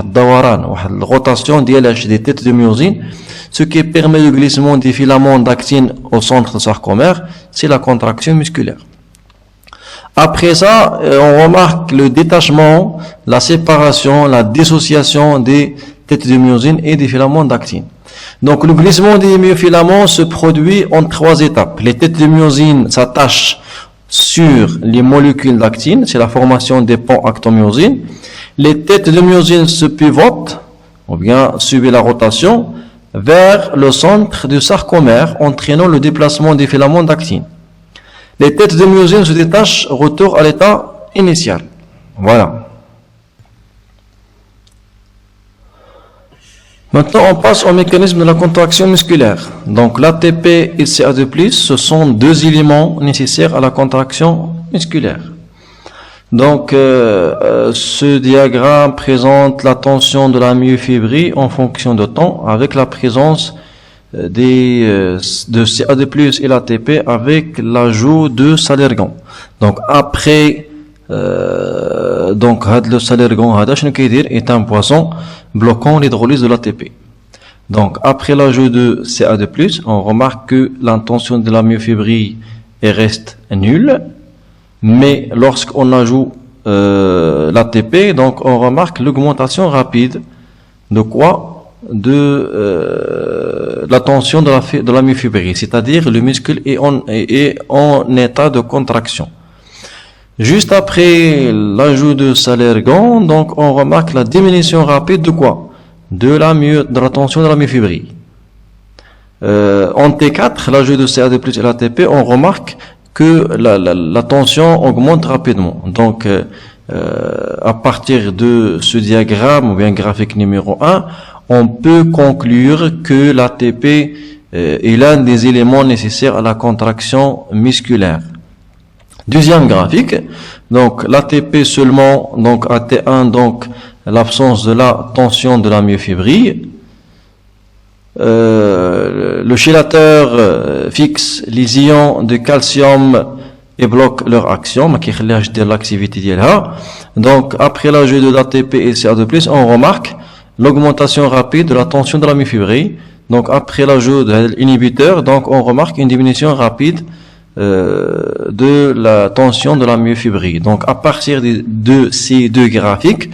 rotation des têtes de myosine, ce qui permet le glissement des filaments d'actine au centre de sarcomère, c'est la contraction musculaire. Après ça, on remarque le détachement, la séparation, la dissociation des têtes de myosine et des filaments d'actine. Donc, le glissement des myofilaments se produit en 3 étapes. Les têtes de myosine s'attachent sur les molécules d'actine, c'est la formation des ponts actomyosine. Les têtes de myosine se pivotent, ou bien subissent la rotation, vers le centre du sarcomère, entraînant le déplacement des filaments d'actine. Les têtes de myosine se détachent, retour à l'état initial. Voilà. Maintenant, on passe au mécanisme de la contraction musculaire. Donc, l'ATP et le CA2+, ce sont 2 éléments nécessaires à la contraction musculaire. Donc, ce diagramme présente la tension de la myofibrile en fonction de temps, avec la présence de CA2+ et l'ATP avec l'ajout de Salergan. Donc, après donc le Salergan est un poison bloquant l'hydrolyse de l'ATP. Donc après l'ajout de CA2+, on remarque que la tension de la myofibrile reste nulle, mais lorsqu'on ajoute l'ATP, donc on remarque l'augmentation rapide de quoi? De la tension de la myofibrile, c'est-à-dire le muscle est en état de contraction. Juste après l'ajout de Salergan, donc on remarque la diminution rapide de quoi? De la tension de la myofibrile. En T4, l'ajout de CA2+ et l'ATP, on remarque que la tension augmente rapidement. Donc, à partir de ce diagramme, ou bien graphique numéro 1, on peut conclure que l'ATP est l'un des éléments nécessaires à la contraction musculaire. Deuxième graphique, donc l'ATP seulement, donc AT1, donc l'absence de la tension de la myofibrile. Le chélateur fixe les ions de calcium et bloque leur action, mais qui relève de l'activité. Donc après l'ajout de l'ATP et CA2+, on remarque l'augmentation rapide de la tension de la myofibrile. Donc après l'ajout de l'inhibiteur, donc on remarque une diminution rapide de la tension de la myofibrile. Donc à partir de ces 2 graphiques,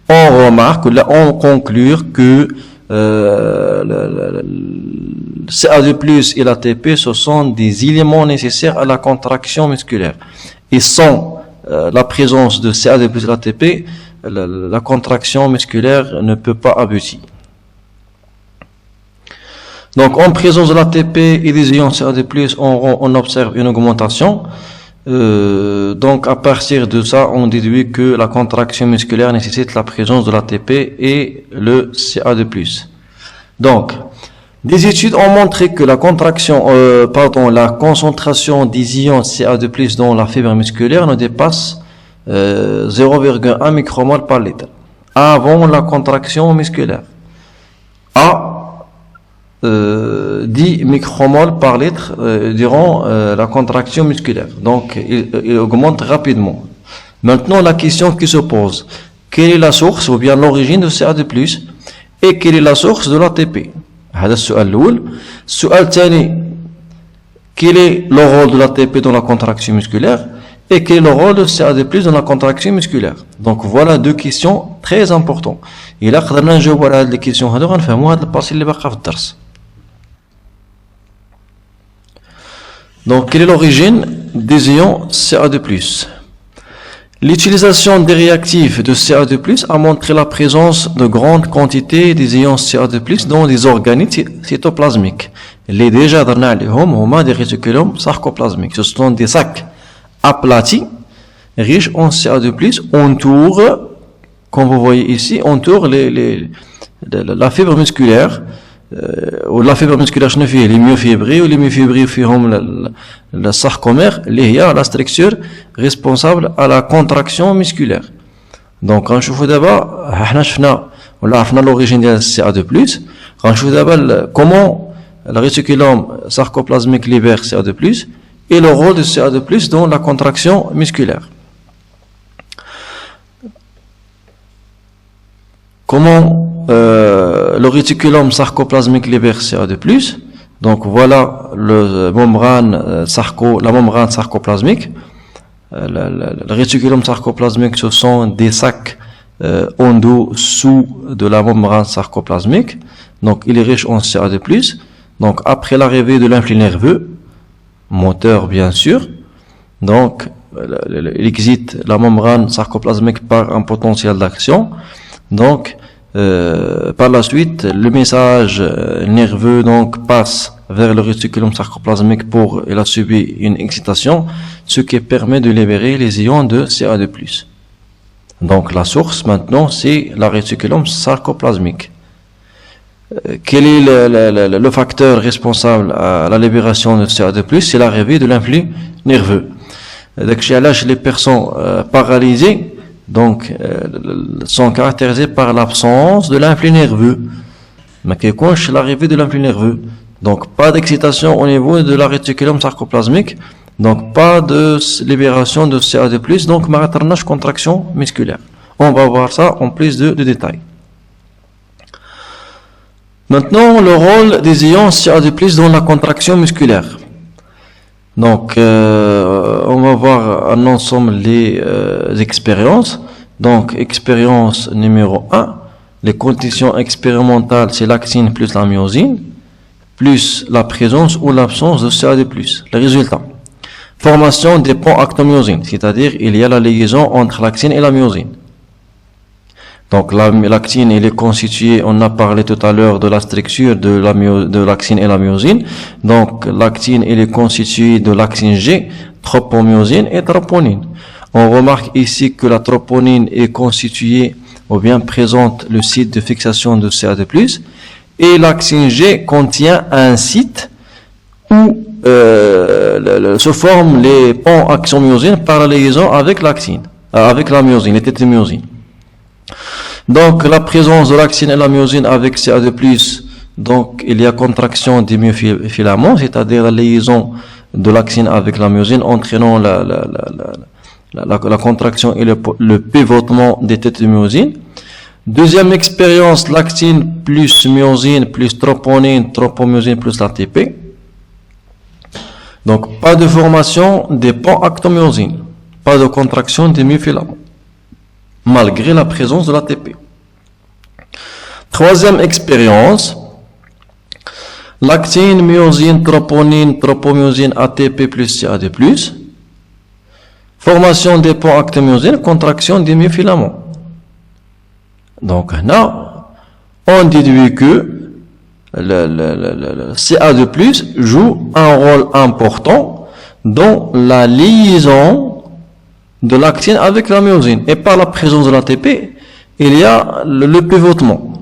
on remarque, là on conclut que CA2+ et l'ATP, ce sont des éléments nécessaires à la contraction musculaire. Et sans la présence de CA2+ et l'ATP, la contraction musculaire ne peut pas aboutir. Donc, en présence de l'ATP et des ions CA2+, on observe une augmentation. Donc, à partir de ça, on déduit que la contraction musculaire nécessite la présence de l'ATP et le CA2+. Donc, des études ont montré que la concentration des ions CA2+ dans la fibre musculaire ne dépasse 0,1 micromole par litre avant la contraction musculaire. 10 micromoles par litre durant la contraction musculaire. Donc, il augmente rapidement. Maintenant, la question qui se pose, quelle est la source ou bien l'origine de CA2+, et quelle est la source de l'ATP? هذا السؤال الأول. السؤال الثاني, quel est le rôle de l'ATP dans la contraction musculaire et quel est le rôle de CA2+ dans la contraction musculaire? Donc voilà deux questions très importantes. إلا قدرنا نجاوبوا على هذه الكيسيون هذو غنفهموا هذا الباسي اللي باقا في الدرس. Donc quelle est l'origine des ions CA2+? L'utilisation des réactifs de CA2+ a montré la présence de grandes quantités des ions CA2+ dans les organismes cytoplasmiques. Les déjà درنا عليهم هما des réticulums sarcoplasmiques. Ce sont des sacs aplatis riches en CA2+ entourent, comme vous voyez ici, entourent la fibre musculaire. ولا fibre musculaire شنو فيه les myofibrilles les myofibrilles فيهم le sarcomère اللي هي la structure responsable à la contraction musculaire. Donc غنشوفوا دابا حنا شفنا ولا عرفنا l'origine ديال CA2+, غنشوفوا دابا comment le réticulum sarcoplasmique libère CA2+ et le rôle de CA2+ dans la contraction musculaire. Comment le réticulum sarcoplasmique libère CA2+. Donc voilà la membrane sarcoplasmique. Le réticulum sarcoplasmique, ce sont des sacs en dessous de la membrane sarcoplasmique. Donc il est riche en CA2+. Donc après l'arrivée de l'influx nerveux, moteur bien sûr, donc il existe la membrane sarcoplasmique par un potentiel d'action. Donc par la suite, le message nerveux donc passe vers le réticulum sarcoplasmique pour il a subi une excitation, ce qui permet de libérer les ions de CA2+. Donc la source maintenant c'est la réticulum sarcoplasmique. Quel est le facteur responsable à la libération de CA2+? C'est l'arrivée de l'influx nerveux. Donc chez les personnes paralysées, donc sont caractérisés par l'absence de l'influx nerveux. Mais qu'est-ce l'arrivée de l'influx nerveux? Donc pas d'excitation au niveau de la réticulum sarcoplasmique, donc pas de libération de CA2+, donc maratarnage contraction musculaire. On va voir ça en plus de détails. Maintenant, le rôle des ions CA2+ dans la contraction musculaire. Donc, on va voir un ensemble des expériences. Donc, expérience numéro 1, les conditions expérimentales, c'est l'actine plus la myosine, plus la présence ou l'absence de CA2+. Les résultats. Formation des ponts actomyosine, c'est-à-dire il y a la liaison entre l'actine et la myosine. Donc, l'actine, il est constitué, on a parlé tout à l'heure de la structure de l'actine et la myosine. Donc, l'actine, il est constitué de l'actine G, tropomyosine et troponine. On remarque ici que la troponine est constituée ou bien présente le site de fixation de CA2+, et l'actine G contient un site où se forment les ponts axomyosine par la liaison avec l'actine, avec la myosine, les tétromyosines. Donc, la présence de l'actine et la myosine avec CA2+, donc, il y a contraction des myofilaments, c'est-à-dire la liaison de l'actine avec la myosine, entraînant la contraction et le pivotement des tétromyosines. Deuxième expérience, l'actine plus myosine plus troponine, tropomyosine plus l'ATP. Donc, pas de formation des ponts actomyosine, pas de contraction des myofilaments, malgré la présence de l'ATP. Troisième expérience, l'actine, myosine, troponine, tropomyosine, ATP plus CA2+, formation des ponts actomyosine, contraction des myofilaments. Donc là, on déduit que le CA2+ joue un rôle important dans la liaison de l'actine avec la myosine. Et par la présence de l'ATP, il y a le pivotement.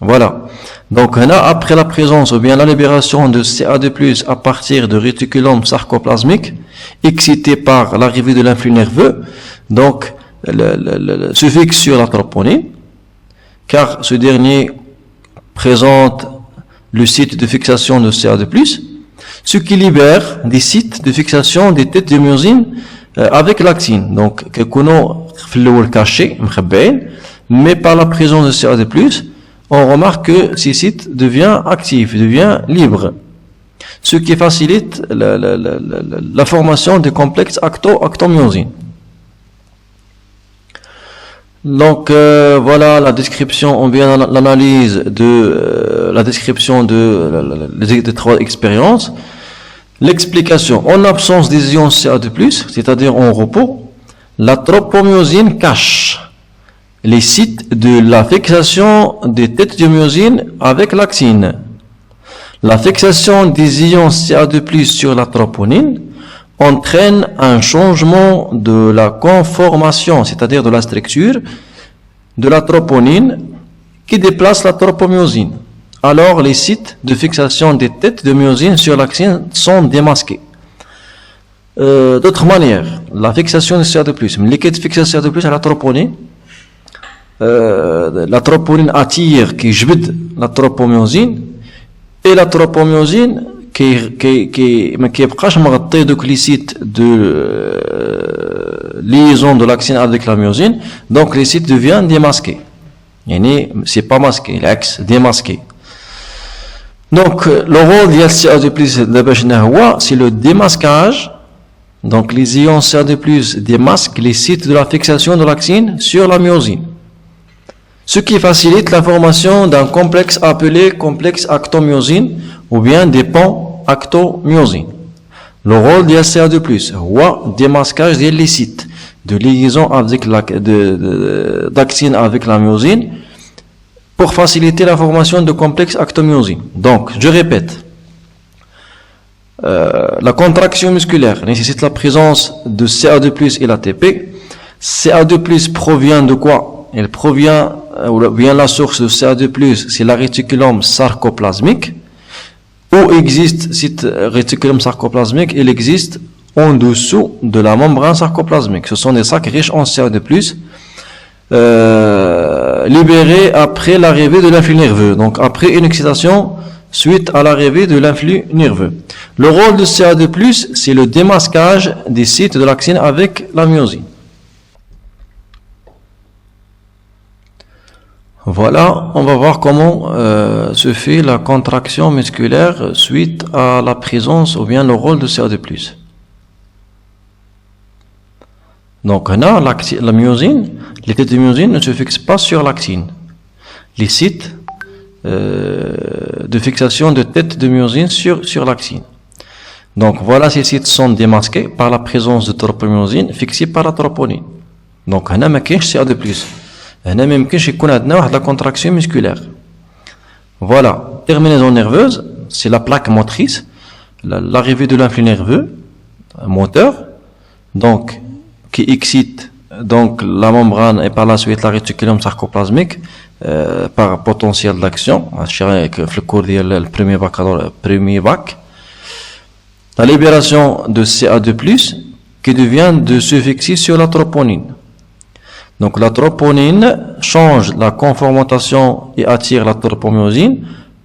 Voilà. Donc là, après la présence ou bien la libération de CA2+ à partir de réticulum sarcoplasmique, excité par l'arrivée de l'influx nerveux, donc se fixe sur la troponine, car ce dernier présente le site de fixation de CA2+, ce qui libère des sites de fixation des têtes de myosine avec l'actine. Donc, كيكونوا في الأول cachés, مخبئين, mais par la présence de CA2+, on remarque que ces sites devient actif, devient libre. Ce qui facilite la formation des complexes actomyosine. Donc voilà la description, on vient l'analyse de la description des trois expériences. L'explication: en absence des ions CA2+, c'est-à-dire en repos, la tropomyosine cache les sites de la fixation des têtes de myosine avec l'actine. La fixation des ions CA2+ sur la troponine entraîne un changement de la conformation, c'est-à-dire de la structure de la troponine qui déplace la tropomyosine. Alors les sites de fixation des têtes de myosine sur l'actine sont démasqués. D'autre manière, la fixation de CA2+, mais liquide fixation CA2+ à la troponine attire qui jbed la tropomyosine, et la tropomyosine qui ما كيبقاش مغطي دوك لي سيت de liaison de l'actine avec la myosine, donc les sites deviennent démasqués. يعني c'est pas masqué, l'axe démasqué. Donc le rôle de CA2+ دابا شنو هو؟ c'est le démasquage. Donc les ions CA2+ démasquent les sites de la fixation de l'actine sur la myosine, ce qui facilite la formation d'un complexe appelé complexe actomyosine ou bien des ponts actomyosine. Le rôle de CA2+ هو démasquage des sites de liaison avec d'actine avec la myosine pour faciliter la formation de complexes actomyosine. Donc, je répète, la contraction musculaire nécessite la présence de CA2+ et l'ATP. CA2+ provient de quoi? Il provient, ou bien la source de CA2+, c'est la réticulum sarcoplasmique. Où existe cet réticulum sarcoplasmique? Il existe en dessous de la membrane sarcoplasmique. Ce sont des sacs riches en CA2+, libérés après l'arrivée de l'influx nerveux. Donc après une excitation suite à l'arrivée de l'influx nerveux. Le rôle de CA2+, c'est le démasquage des sites de l'actine avec la myosine. Voilà, on va voir comment se fait la contraction musculaire suite à la présence ou bien le rôle de CA2+. Donc là, la myosine, les têtes de myosine ne se fixent pas sur l'actine. Les sites de fixation de têtes de myosine sur l'actine. Donc voilà, ces sites sont démasqués par la présence de tropomyosine fixée par la troponine. Donc là, ما كاينش CA2+. هنا ما يمكنش يكون عندنا واحد لا contraction musculaire. Voilà, terminaison nerveuse, c'est la plaque motrice, l'arrivée de l'influx nerveux moteur, donc qui excite donc la membrane et par la suite la réticulum sarcoplasmique par potentiel d'action. في الكور ديال البريمي باك. La libération de CA2+ qui devient de se fixer sur la troponine. Donc la troponine change la conformation et attire la tropomyosine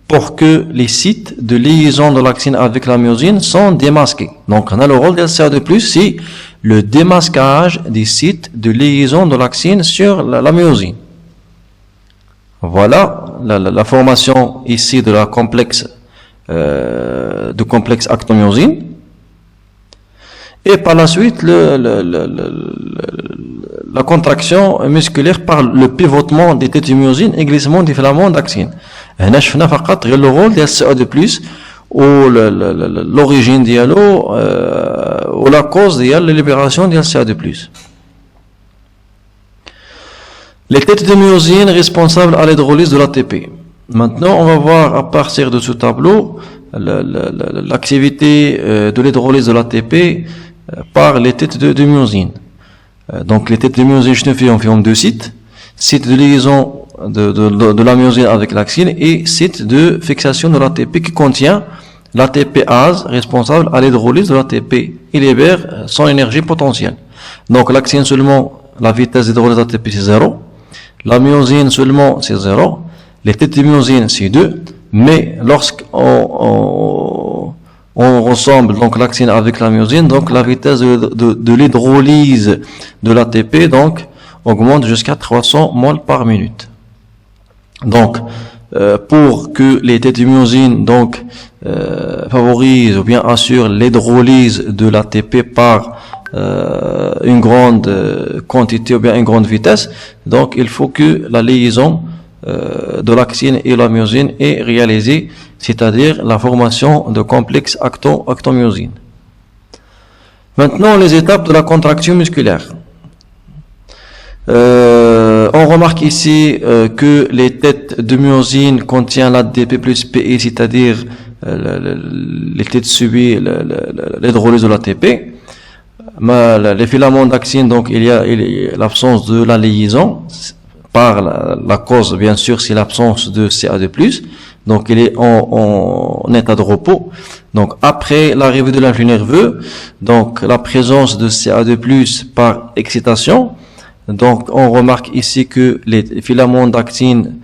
pour que les sites de liaison de l'actine avec la myosine sont démasqués. Donc on a le rôle de CA2+, c'est le démasquage des sites de liaison de l'actine sur la myosine. Voilà la formation ici de la complexe actomyosine. Et par la suite, la contraction musculaire par le pivotement des têtes de myosine et glissement des filaments d'actine. هنا شفنا فقط غير le rôle ديال CA2+ ou l'origine ديالو ou la cause ديال la libération ديال CA2+. Les têtes de myosine responsables à l'hydrolyse de l'ATP. Maintenant, on va voir à partir de ce tableau l'activité de l'hydrolyse de l'ATP par les têtes de myosine. Donc les têtes de myosine, je fais deux sites de liaison de la myosine avec l'actine et site de fixation de l'ATP qui contient l'ATPase responsable à l'hydrolyse de l'ATP. Il libère son énergie potentielle. Donc l'actine seulement, la vitesse d'hydrolyse de l'ATP c'est 0. La myosine seulement c'est 0. Les têtes de myosine c'est 2. mais lorsqu'on ressemble donc l'actine avec la myosine, donc la vitesse de l'hydrolyse de l'ATP donc augmente jusqu'à 300 moles par minute. Donc pour que les têtes de myosine donc favorisent ou bien assurent l'hydrolyse de l'ATP par une grande quantité ou bien une grande vitesse, donc il faut que la liaison de l'actine et la myosine est réalisée, c'est-à-dire la formation de complexes actomyosine. Maintenant, les étapes de la contraction musculaire. On remarque ici que les têtes de myosine contiennent l'ADP plus PI, c'est-à-dire les têtes subies l'hydrolyse de l'ATP. Les filaments d'actine, donc il y a l'absence de la liaison par la cause, bien sûr, c'est l'absence de CA2+, donc il est en état de repos. Donc après l'arrivée de l'influx nerveux, donc la présence de CA2+ par excitation, donc on remarque ici que les filaments d'actine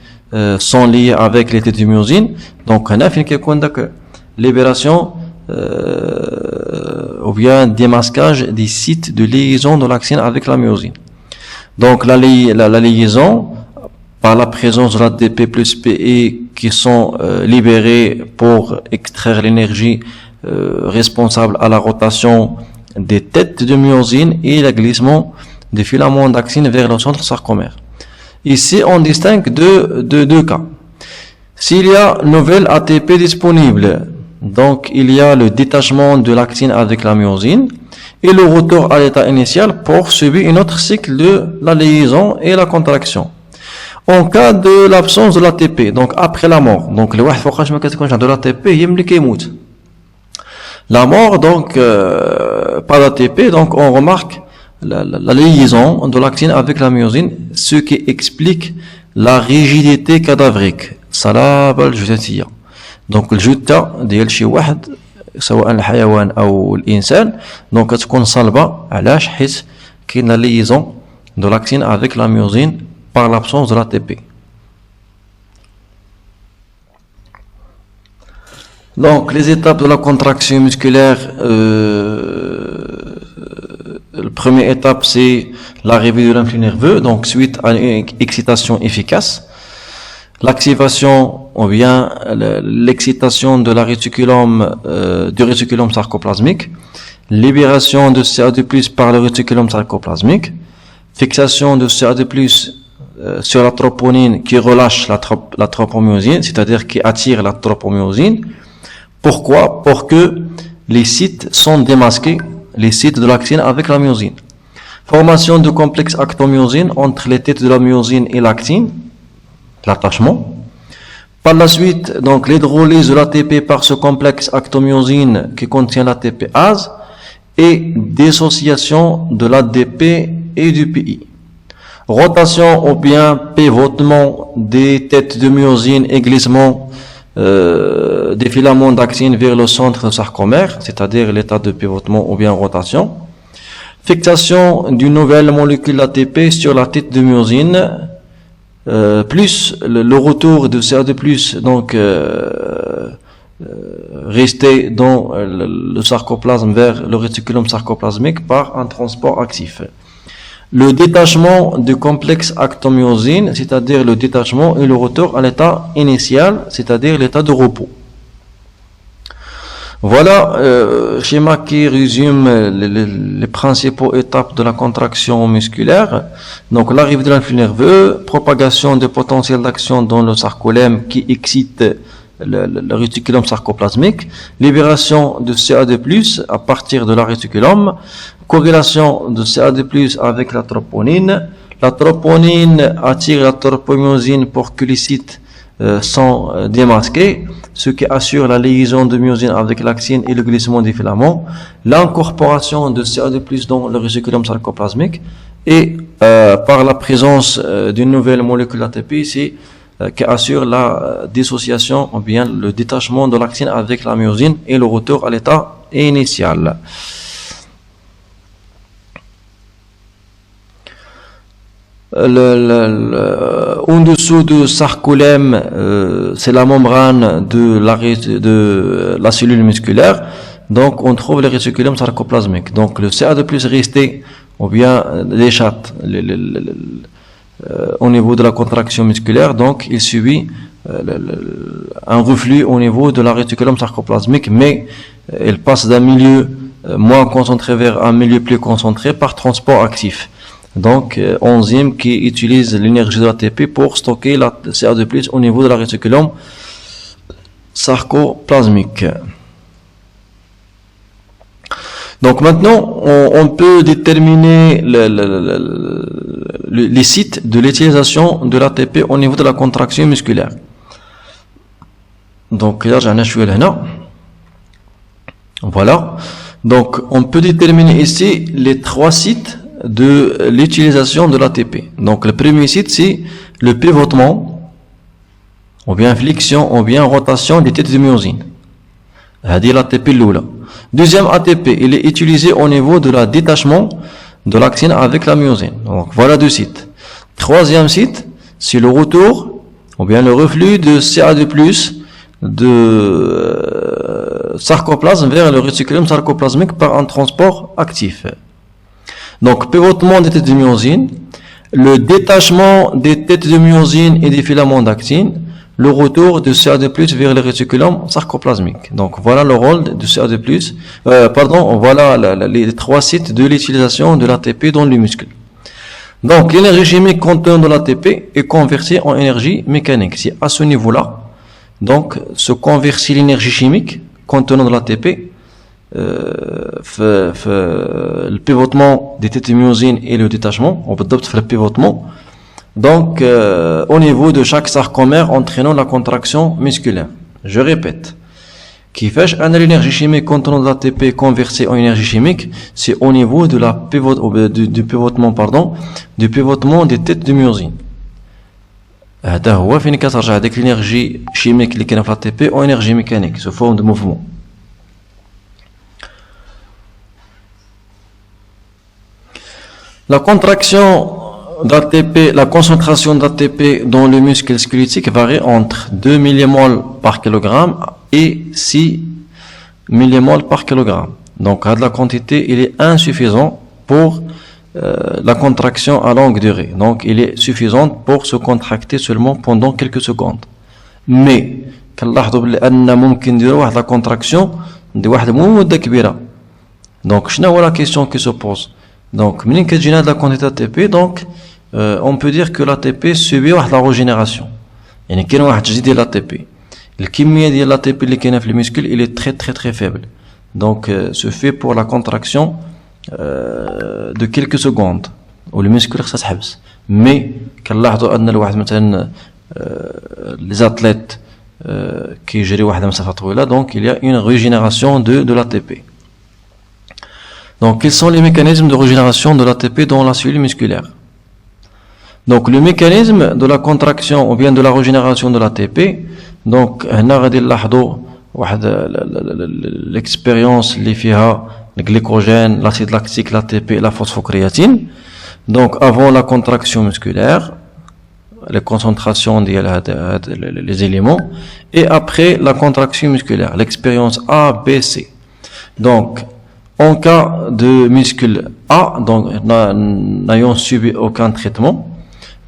sont liés avec les têtes de myosine, donc on a fait que libération ou bien démasquage des sites de liaison de l'actine avec la myosine. Donc la liaison par la présence de l'ADP plus PE qui sont libérés pour extraire l'énergie responsable à la rotation des têtes de myosine et le glissement des filaments d'actine vers le centre sarcomère. Ici, on distingue deux cas. S'il y a nouvelle ATP disponible, donc il y a le détachement de l'actine avec la myosine et le retour à l'état initial pour subir un autre cycle de la liaison et la contraction. En cas de l'absence de l'ATP, donc après la mort, donc le واحد ما كتكونش عنده l'ATP هي ملي كيموت. La mort, donc pas d'ATP, donc on remarque la liaison de l'actine avec la myosine, ce qui explique la rigidité cadavrique. صلابة الجثثية. donc الجثة ديال شي واحد سواء الحيوان او الانسان donc كتكون صلبة. علاش؟ حيت كاين la liaison de l'actine avec la myosine par l'absence de l'ATP. Donc les étapes de la contraction musculaire, la première étape c'est l'arrivée de l'influx nerveux, donc suite à une excitation efficace, l'activation ou bien l'excitation de la réticulum du réticulum sarcoplasmique, libération de CA2+ par le réticulum sarcoplasmique, fixation de CA2+ sur la troponine qui relâche la tropomyosine, c'est-à-dire qui attire la tropomyosine. Pourquoi? Pour que les sites sont démasqués, les sites de l'actine avec la myosine. Formation de complexe actomyosine entre les têtes de la myosine et l'actine, l'attachement. Par la suite, donc l'hydrolyse de l'ATP par ce complexe actomyosine qui contient l'ATPase et dissociation de l'ADP et du PI. Rotation ou bien pivotement des têtes de myosine et glissement des filaments d'actine vers le centre de sarcomère, c'est-à-dire l'état de pivotement ou bien rotation. Fixation d'une nouvelle molécule ATP sur la tête de myosine, plus le retour de CA2+, donc rester dans le sarcoplasme vers le réticulum sarcoplasmique par un transport actif. Le détachement du complexe actomyosine, c'est-à-dire le détachement et le retour à l'état initial, c'est-à-dire l'état de repos. Voilà schéma qui résume les principaux étapes de la contraction musculaire. Donc l'arrivée de l'influx nerveux, propagation des potentiels d'action dans le sarcolème qui excite le réticulum sarcoplasmique, libération de CA2+ à partir de la réticulum, corrélation de CA2+ avec la troponine. La troponine attire la tropomyosine pour que les sites sont démasqués, ce qui assure la liaison de myosine avec l'actine et le glissement des filaments, l'incorporation de CA2+ dans le réticulum sarcoplasmique et par la présence d'une nouvelle molécule ATP ici qui assure la dissociation ou bien le détachement de l'actine avec la myosine et le retour à l'état initial. En dessous de sarcolème, c'est la membrane de la cellule musculaire. Donc, on trouve les réticulums sarcoplasmiques. Donc, le CA2+ resté, ou bien les chattes, au niveau de la contraction musculaire. Donc, il subit un reflux au niveau de la réticulum sarcoplasmique, mais il passe d'un milieu moins concentré vers un milieu plus concentré par transport actif. Donc, enzyme qui utilise l'énergie de l'ATP pour stocker la CA2+ au niveau de la réticulum sarcoplasmique. Donc maintenant, on peut déterminer les sites de l'utilisation de l'ATP au niveau de la contraction musculaire. Donc là, j'en ai joué là. Voilà. Donc, on peut déterminer ici les 3 sites de l'utilisation de l'ATP. Donc, le premier site, c'est le pivotement, ou bien flexion, ou bien rotation des têtes de myosine. C'est l'ATP l'oula. Deuxième ATP, il est utilisé au niveau de la détachement de l'actine avec la myosine. Donc, voilà 2 sites. Troisième site, c'est le retour, ou bien le reflux de CA2+, de sarcoplasme vers le réticulum sarcoplasmique par un transport actif. Donc, pivotement des têtes de myosine, le détachement des têtes de myosine et des filaments d'actine, le retour de CA2+ vers le réticulum sarcoplasmique. Donc, voilà le rôle de CA2+. Voilà les 3 sites de l'utilisation de l'ATP dans les muscles. Donc, l'énergie chimique contenue dans l'ATP est convertie en énergie mécanique. C'est à ce niveau-là, donc, se convertit l'énergie chimique contenue dans l'ATP, le pivotement des têtes de myosine et le détachement, on peut adopter le pivotement. Donc, au niveau de chaque sarcomère entraînant la contraction musculaire. Je répète. Qui fait l'énergie chimique contenant de l'ATP convertie en énergie chimique, c'est au niveau de la du pivotement des têtes de myosine. هذا هو فين كترجع ديك l'énergie chimique اللي كاينه في l'ATP en énergie mécanique sous forme de mouvement. La contraction d'ATP, la concentration d'ATP dans le muscle squelettique varie entre 2 millimoles par kilogramme et 6 millimoles par kilogramme. Donc, la quantité, il est insuffisant pour la contraction à longue durée. Donc, il est suffisant pour se contracter seulement pendant quelques secondes. Mais, كنلاحظوا بلي أن ممكن نديروا واحد la contraction دي واحد مدة كبيرة. Donc, شنو هو la question qui se pose? Donc, منين كتجينا هاد la quantité ATP, donc on peut dire que l'ATP subit واحد la régénération. يعني كاين واحد التجديد ديال l'ATP. الكمية ديال l'ATP اللي كاينه في المسكل il est très très très faible. Donc, se fait pour la contraction de quelques secondes où le muscle خصها تحبس. Mais كنلاحظوا أن الواحد مثلا les athlètes كيجري واحد المسافة طويلة, donc il y a une régénération de l'ATP. Donc, quels sont les mécanismes de régénération de l'ATP dans la cellule musculaire? Donc, le mécanisme de la contraction ou bien de la régénération de l'ATP, donc, هنا غادي نلاحظوا واحد l'expérience اللي فيها le glycogène, l'acide lactique, l'ATP et la phosphocréatine. Donc, avant la contraction musculaire, les concentrations les éléments, et après la contraction musculaire, l'expérience A, B, C. Donc, en cas de muscle A, donc n'ayant subi aucun traitement,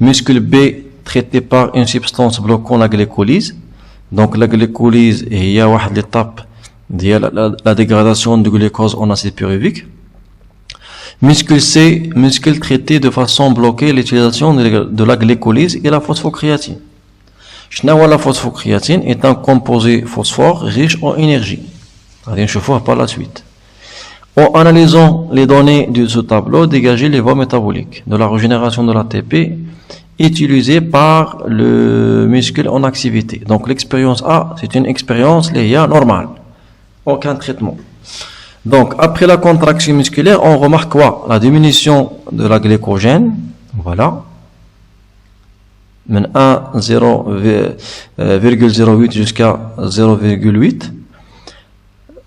muscle B traité par une substance bloquant la glycolyse. Donc la glycolyse il y a une étape de la dégradation du glucose en acide pyruvique. Muscle C, muscle traité de façon bloquée l'utilisation de la glycolyse et la phosphocréatine. La phosphocréatine est un composé phosphore riche en énergie. On va voir par la suite. En analysant les données de ce tableau, dégagez les voies métaboliques de la régénération de l'ATP utilisée par le muscle en activité. Donc l'expérience A, c'est une expérience normale, aucun traitement. Donc après la contraction musculaire, on remarque quoi? La diminution de la glycogène, voilà, de 1,08 jusqu'à 0,8.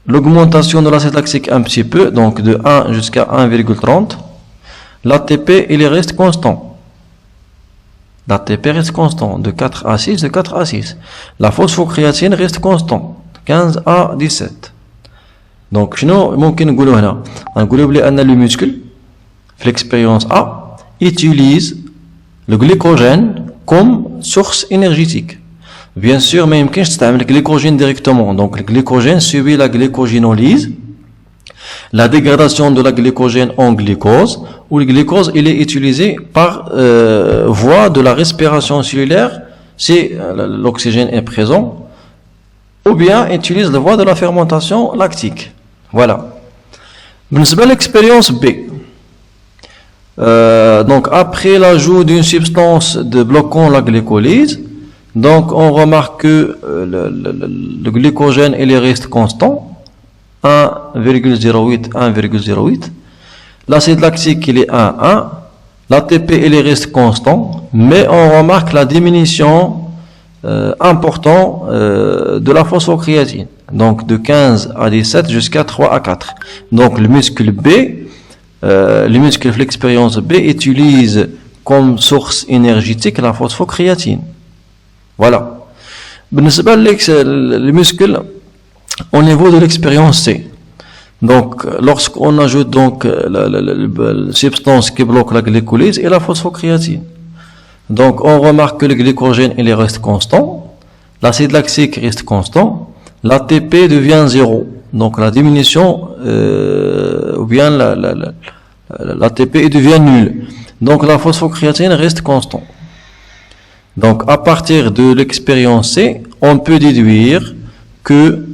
L'augmentation de l'acide lactique un petit peu, donc de 1 jusqu'à 1,30. L'ATP, il reste constant. L'ATP reste constant de 4 à 6, de 4 à 6. La phosphocréatine reste constant 15 à 17. Donc, شنو ممكن نقولوا هنا؟ نقولوا بلي أن le muscle, في l'expérience A, utilise le glycogène comme source énergétique. Bien sûr, mais يمكنش تستعمل le glycogène directement. Donc, le glycogène subit la glycogénolyse, la dégradation de la glycogène en glucose, où le glucose il est utilisé par voie de la respiration cellulaire si l'oxygène est présent, ou bien utilise la voie de la fermentation lactique. Voilà. بالنسبة l'expérience B. Donc après l'ajout d'une substance de bloquant la glycolyse, donc on remarque que le glycogène il reste constant 1,08, 1,08. L'acide lactique il est 1,1. L'ATP il reste constant, mais on remarque la diminution importante de la phosphocréatine. Donc de 15 à 17 jusqu'à 3 à 4. Donc le muscle B, le muscle de l'expérience B utilise comme source énergétique la phosphocréatine. Voilà. Le muscle au niveau de l'expérience C. Donc, lorsqu'on ajoute donc la substance qui bloque la glycolyse et la phosphocréatine. Donc, on remarque que le glycogène il reste constant, l'acide lactique reste constant, l'ATP devient 0. Donc, la diminution ou bien l'ATP devient nul. Donc, la phosphocréatine reste constante. Donc, à partir de l'expérience C, on peut déduire que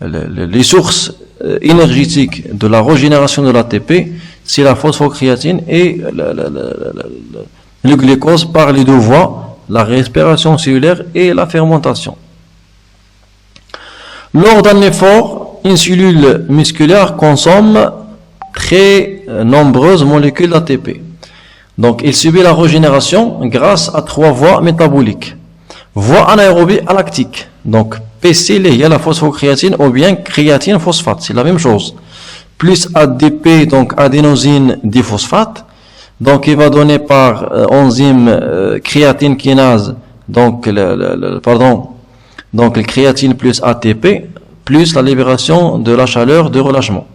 les sources énergétiques de la régénération de l'ATP, c'est la phosphocréatine et le glucose par les deux voies, la respiration cellulaire et la fermentation. Lors d'un effort, une cellule musculaire consomme très nombreuses molécules d'ATP. Donc, il subit la régénération grâce à 3 voies métaboliques. Voie anaérobie à lactique. Donc, PC, il y a la phosphocréatine ou bien créatine phosphate. C'est la même chose. Plus ADP, donc adénosine diphosphate. Donc, il va donner par enzyme créatine kinase, donc, donc le créatine plus ATP, plus la libération de la chaleur de relâchement.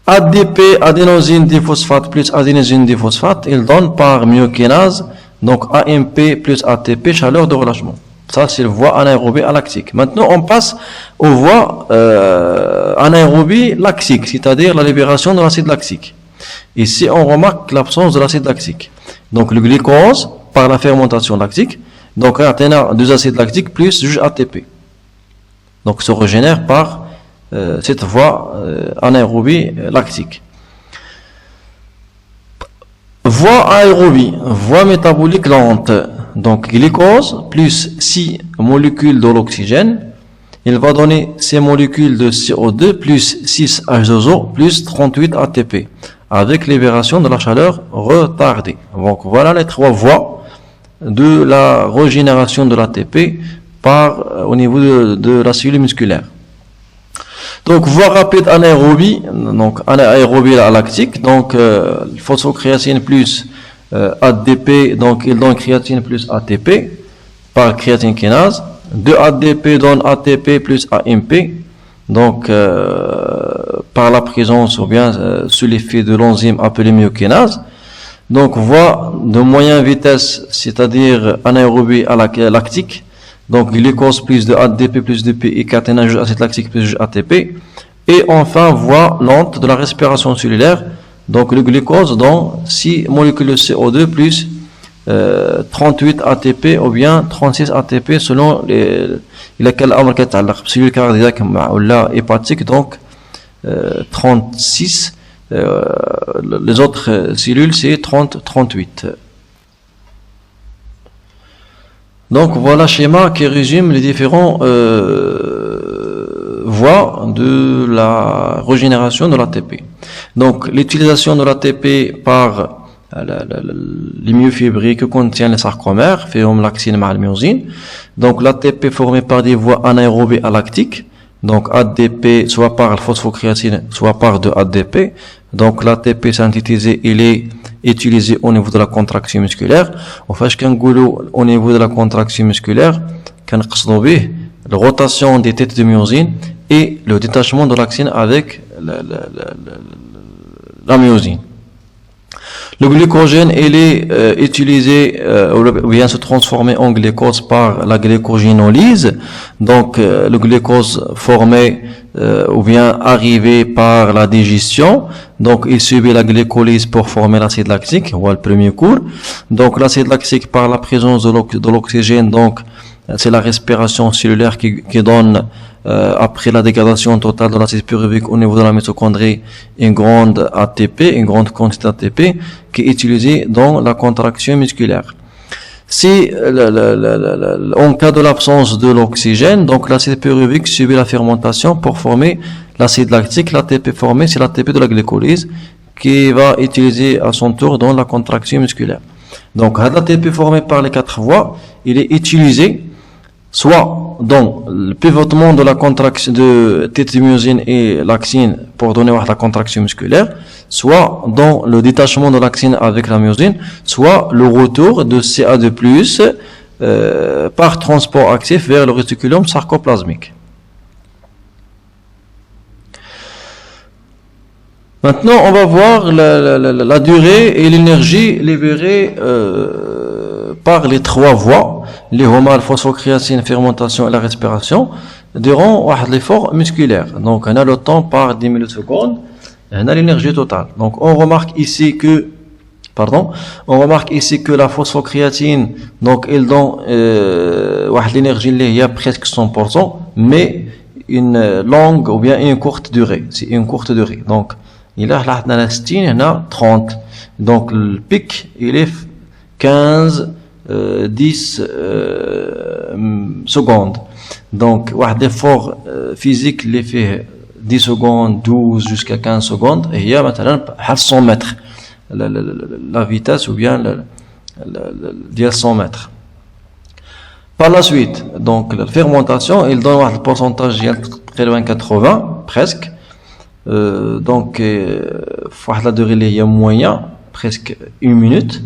ADP, adénosine diphosphate plus adénosine diphosphate, il donne par myokinase, donc AMP plus ATP, chaleur de relâchement. Ça, c'est la voie anaérobie à lactique. Maintenant, on passe aux voies anaérobie lactique, c'est-à-dire la libération de l'acide lactique. Ici, on remarque l'absence de l'acide lactique. Donc, le glucose, par la fermentation lactique, donc on a 2 acides lactiques plus juge ATP. Donc, se régénère par cette voie anaérobie lactique. Voie aérobie, voie métabolique lente. Donc, glucose plus 6 molécules de l'oxygène, il va donner ces molécules de CO2 plus 6 H2O plus 38 ATP, avec libération de la chaleur retardée. Donc, voilà les 3 voies de la régénération de l'ATP au niveau de la cellule musculaire. Donc, voie rapide anaérobie, donc anaérobie lactique, donc phosphocréatine plus ADP, donc il donne créatine plus ATP par créatine kinase. 2 ADP donne ATP plus AMP, donc par la présence ou bien sous l'effet de l'enzyme appelée myokinase. Donc voie de moyenne vitesse, c'est-à-dire anaérobie lactique, donc glucose plus de ADP plus de P et caténage acide lactique plus ATP. Et enfin voie lente de la respiration cellulaire, donc le glucose dans 6 molécules de CO2 plus 38 ATP ou bien 36 ATP selon lesquels celui cardiaque ou la hépatique, donc 36, les autres cellules c'est 38. Donc voilà schéma qui résume les différents voies de la régénération de l'ATP. Donc l'utilisation de l'ATP par les myofibrilles que contiennent les sarcomères, férum, laxine, myosine. Donc l'ATP formé par des voies anaérobées à lactique, donc ADP soit par phosphocréatine, soit par de ADP, Donc l'ATP synthétisé, il est utilisé au niveau de la contraction musculaire. Enfin, au niveau de la contraction musculaire, la rotation des têtes de myosine et le détachement de l'axine avec la myosine. Le glycogène, il est utilisé ou bien se transformer en glucose par la glycogénolyse. Donc, le glucose formé ou bien arrivé par la digestion. Donc, il subit la glycolyse pour former l'acide lactique. Voilà le premier cours. Donc, l'acide lactique par la présence de l'oxygène. Donc, c'est la respiration cellulaire qui donne après la dégradation totale de l'acide pyruvique au niveau de la mitochondrie, une grande ATP, une grande quantité d'ATP qui est utilisée dans la contraction musculaire. Si, en cas de l'absence de l'oxygène, donc l'acide pyruvique subit la fermentation pour former l'acide lactique. L'ATP formé, c'est l'ATP de la glycolyse qui va utiliser à son tour dans la contraction musculaire. Donc, l'ATP formé par les quatre voies, il est utilisé soit dans le pivotement de la contraction de tétymyosine et l'axine pour donner la contraction musculaire, soit dans le détachement de l'axine avec la myosine, soit le retour de CA2+, par transport actif vers le réticulum sarcoplasmique. Maintenant, on va voir la durée et l'énergie libérée par les trois voies, les hormones, phosphocréatine, fermentation et la respiration, durant l'effort musculaire. Donc, on a le temps par 10 millisecondes, on a l'énergie totale. Donc, on remarque ici que la phosphocréatine, donc, elle donne l'énergie il y a presque 100%, mais une longue ou bien une courte durée. C'est une courte durée. Donc, il a 30. Donc, le pic, il est 10 secondes. Donc, l'effort physique, il est fait 10 secondes, 12 jusqu'à 15 secondes, et il y a maintenant 100 mètres. La vitesse ou bien le 100 mètres. Par la suite, donc, la fermentation, il donne un pourcentage de 80, presque. Donc, la durée, il y a moyen, presque 1 minute.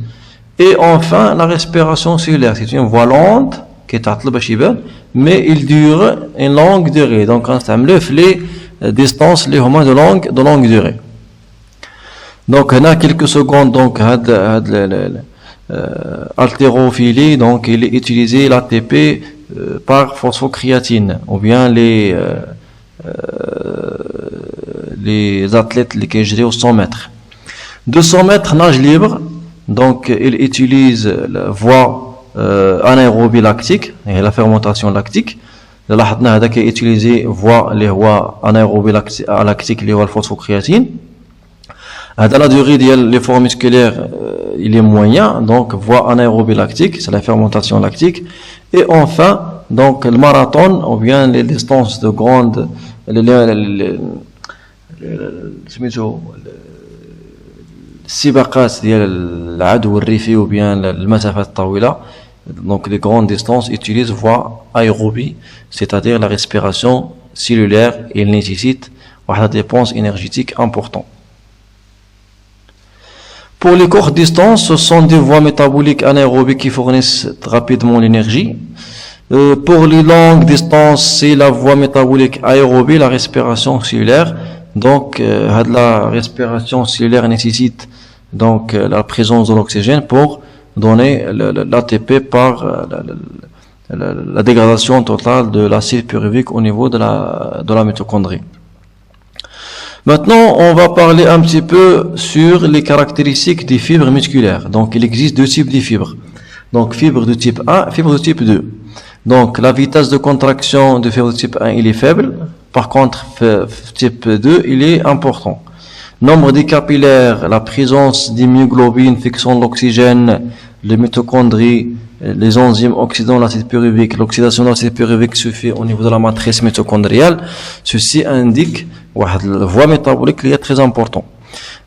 Et enfin, la respiration cellulaire, c'est une voie lente qui est mais il dure une longue durée. Donc, on s'amène les distances, les hormones de longue durée. Donc, on a quelques secondes, donc, haltérophilie, donc, il est utilisé l'ATP par phosphocréatine, ou bien les athlètes qui gèrent au 100 mètres. 200 mètres nage libre. Donc, il utilise la voie anaérobie lactique et la fermentation lactique. Là, on a utilisé les voies anaérobie lactique, les voies phosphocréatine. Dans la durée de l'effort musculaire, il est moyen. Donc, voie anaérobie lactique, c'est la fermentation lactique. Et enfin, donc, le marathon, ou bien les distances de grande, السباقات ديال العدو الريفي ou bien المسافات الطويلة, donc les grandes distances utilisent voie aérobie, c'est-à-dire la respiration cellulaire, et il nécessite une dépense énergétique importante. Pour les courtes distances, ce sont des voies métaboliques anaérobiques qui fournissent rapidement l'énergie. Pour les longues distances, c'est la voie métabolique aérobie, la respiration cellulaire. Donc, la respiration cellulaire nécessite donc la présence de l'oxygène pour donner l'ATP par la dégradation totale de l'acide pyruvique au niveau de la mitochondrie. Maintenant, on va parler un petit peu sur les caractéristiques des fibres musculaires. Donc, il existe deux types de fibres. Donc, fibres de type 1, fibres de type 2. Donc, la vitesse de contraction de fibre de type 1, il est faible. Par contre, type 2, il est important. Nombre des capillaires, la présence d'hémoglobine fixant l'oxygène, les mitochondries, les enzymes oxydant l'acide pyruvique. L'oxydation de l'acide pyruvique se fait au niveau de la matrice mitochondriale. Ceci indique une voie métabolique qui est très importante.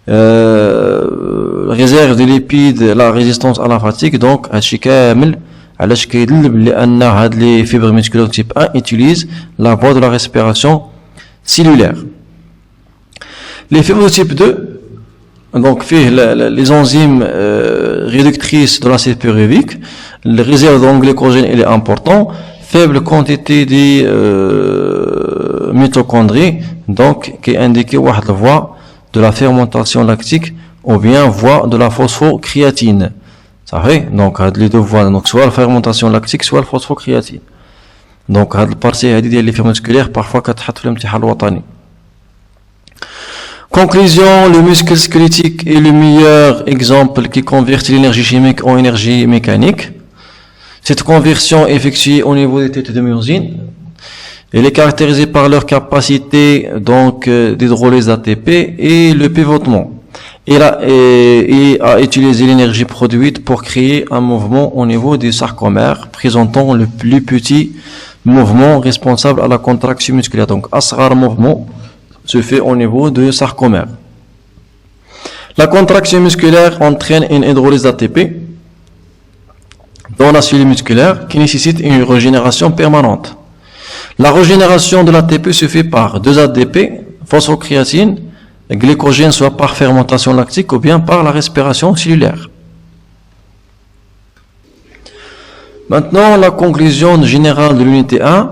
Réserve de lipides, la résistance à la fatigue. Donc, هادشي كامل علاش كيدل بان هاد لي فيبر musculaires type 1 utilisent la voie de la respiration cellulaire. Les fibres de type 2, donc les enzymes réductrices de l'acide pyruvique, les réserves de glycogène il est important, faible quantité des mitochondries, donc qui indique la voie de la fermentation lactique ou bien voie de la phosphocréatine. Ça fait donc les deux voies, donc soit la fermentation lactique soit la phosphocréatine. Donc هاد البارتي هادي ديال لي فير musculaire parfois كتحط في الامتحان الوطني. Conclusion, le muscle squelettique est le meilleur exemple qui convertit l'énergie chimique en énergie mécanique. Cette conversion est effectuée au niveau des têtes de myosine. Elle est caractérisée par leur capacité donc d'hydrolyse d'ATP et le pivotement. Et à utiliser l'énergie produite pour créer un mouvement au niveau des sarcomères, présentant le plus petit mouvement responsable à la contraction musculaire. Donc, asrar mouvement se fait au niveau de sarcomère. La contraction musculaire entraîne une hydrolyse d'ATP dans la cellule musculaire qui nécessite une régénération permanente. La régénération de l'ATP se fait par 2 ADP, phosphocréatine, glycogène, soit par fermentation lactique ou bien par la respiration cellulaire. Maintenant, la conclusion générale de l'unité 1.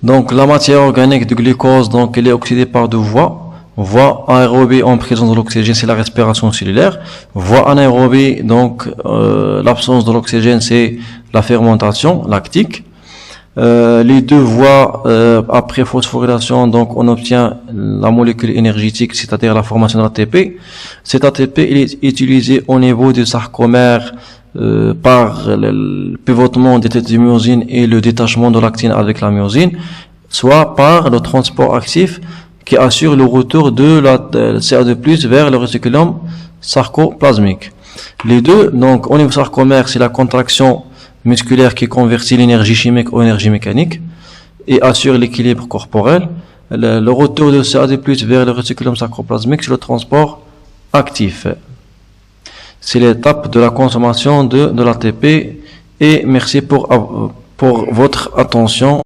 Donc, la matière organique de glucose, donc, elle est oxydée par 2 voies. Voie aérobie en présence de l'oxygène, c'est la respiration cellulaire. Voie anaérobie, donc, l'absence de l'oxygène, c'est la fermentation lactique. Les deux voies, après phosphorylation, donc, on obtient la molécule énergétique, c'est-à-dire la formation d'ATP. Cet ATP, il est utilisé au niveau du sarcomère, par le pivotement des têtes de myosine et le détachement de l'actine avec la myosine, soit par le transport actif qui assure le retour de la CA2+ vers le réticulum sarcoplasmique. Les deux, donc au niveau sarcomère, c'est la contraction musculaire qui convertit l'énergie chimique en énergie mécanique et assure l'équilibre corporel. Le retour de CA2+ vers le réticulum sarcoplasmique, c'est le transport actif. C'est l'étape de la consommation de l'ATP et merci pour votre attention.